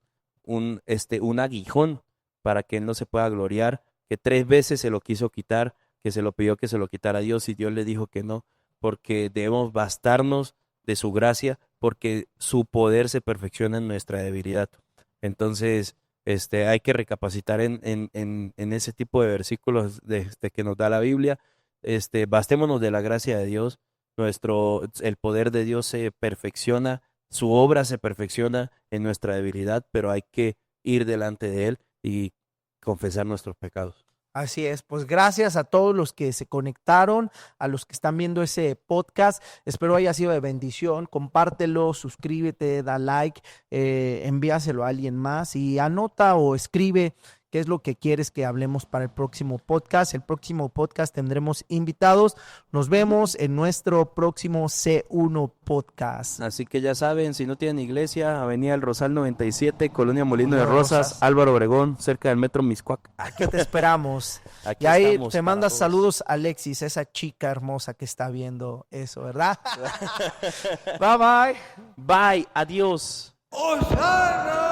aguijón para que él no se pueda gloriar, que 3 veces se lo quiso quitar, que se lo pidió que se lo quitara a Dios y Dios le dijo que no, porque debemos bastarnos de su gracia, porque su poder se perfecciona en nuestra debilidad. Entonces, hay que recapacitar en ese tipo de versículos que nos da la Biblia. Bastémonos de la gracia de Dios, el poder de Dios se perfecciona, su obra se perfecciona en nuestra debilidad, pero hay que ir delante de Él y confesar nuestros pecados.
Así es, pues gracias a todos los que se conectaron, a los que están viendo ese podcast. Espero haya sido de bendición. Compártelo, suscríbete, da like, envíaselo a alguien más y anota o escribe qué es lo que quieres que hablemos para el próximo podcast. El próximo podcast tendremos invitados. Nos vemos en nuestro próximo C1 podcast.
Así que ya saben, si no tienen iglesia, Avenida El Rosal 97, Colonia Molino de
Molino de
Rosas,
Rosas.
Álvaro Obregón, cerca del Metro Miscuac.
Aquí te esperamos.
Aquí
Y ahí
estamos
te
para
manda
todos.
saludos Alexis, esa chica hermosa que está viendo eso, ¿verdad? Bye bye.
Bye, adiós.
Hosanna.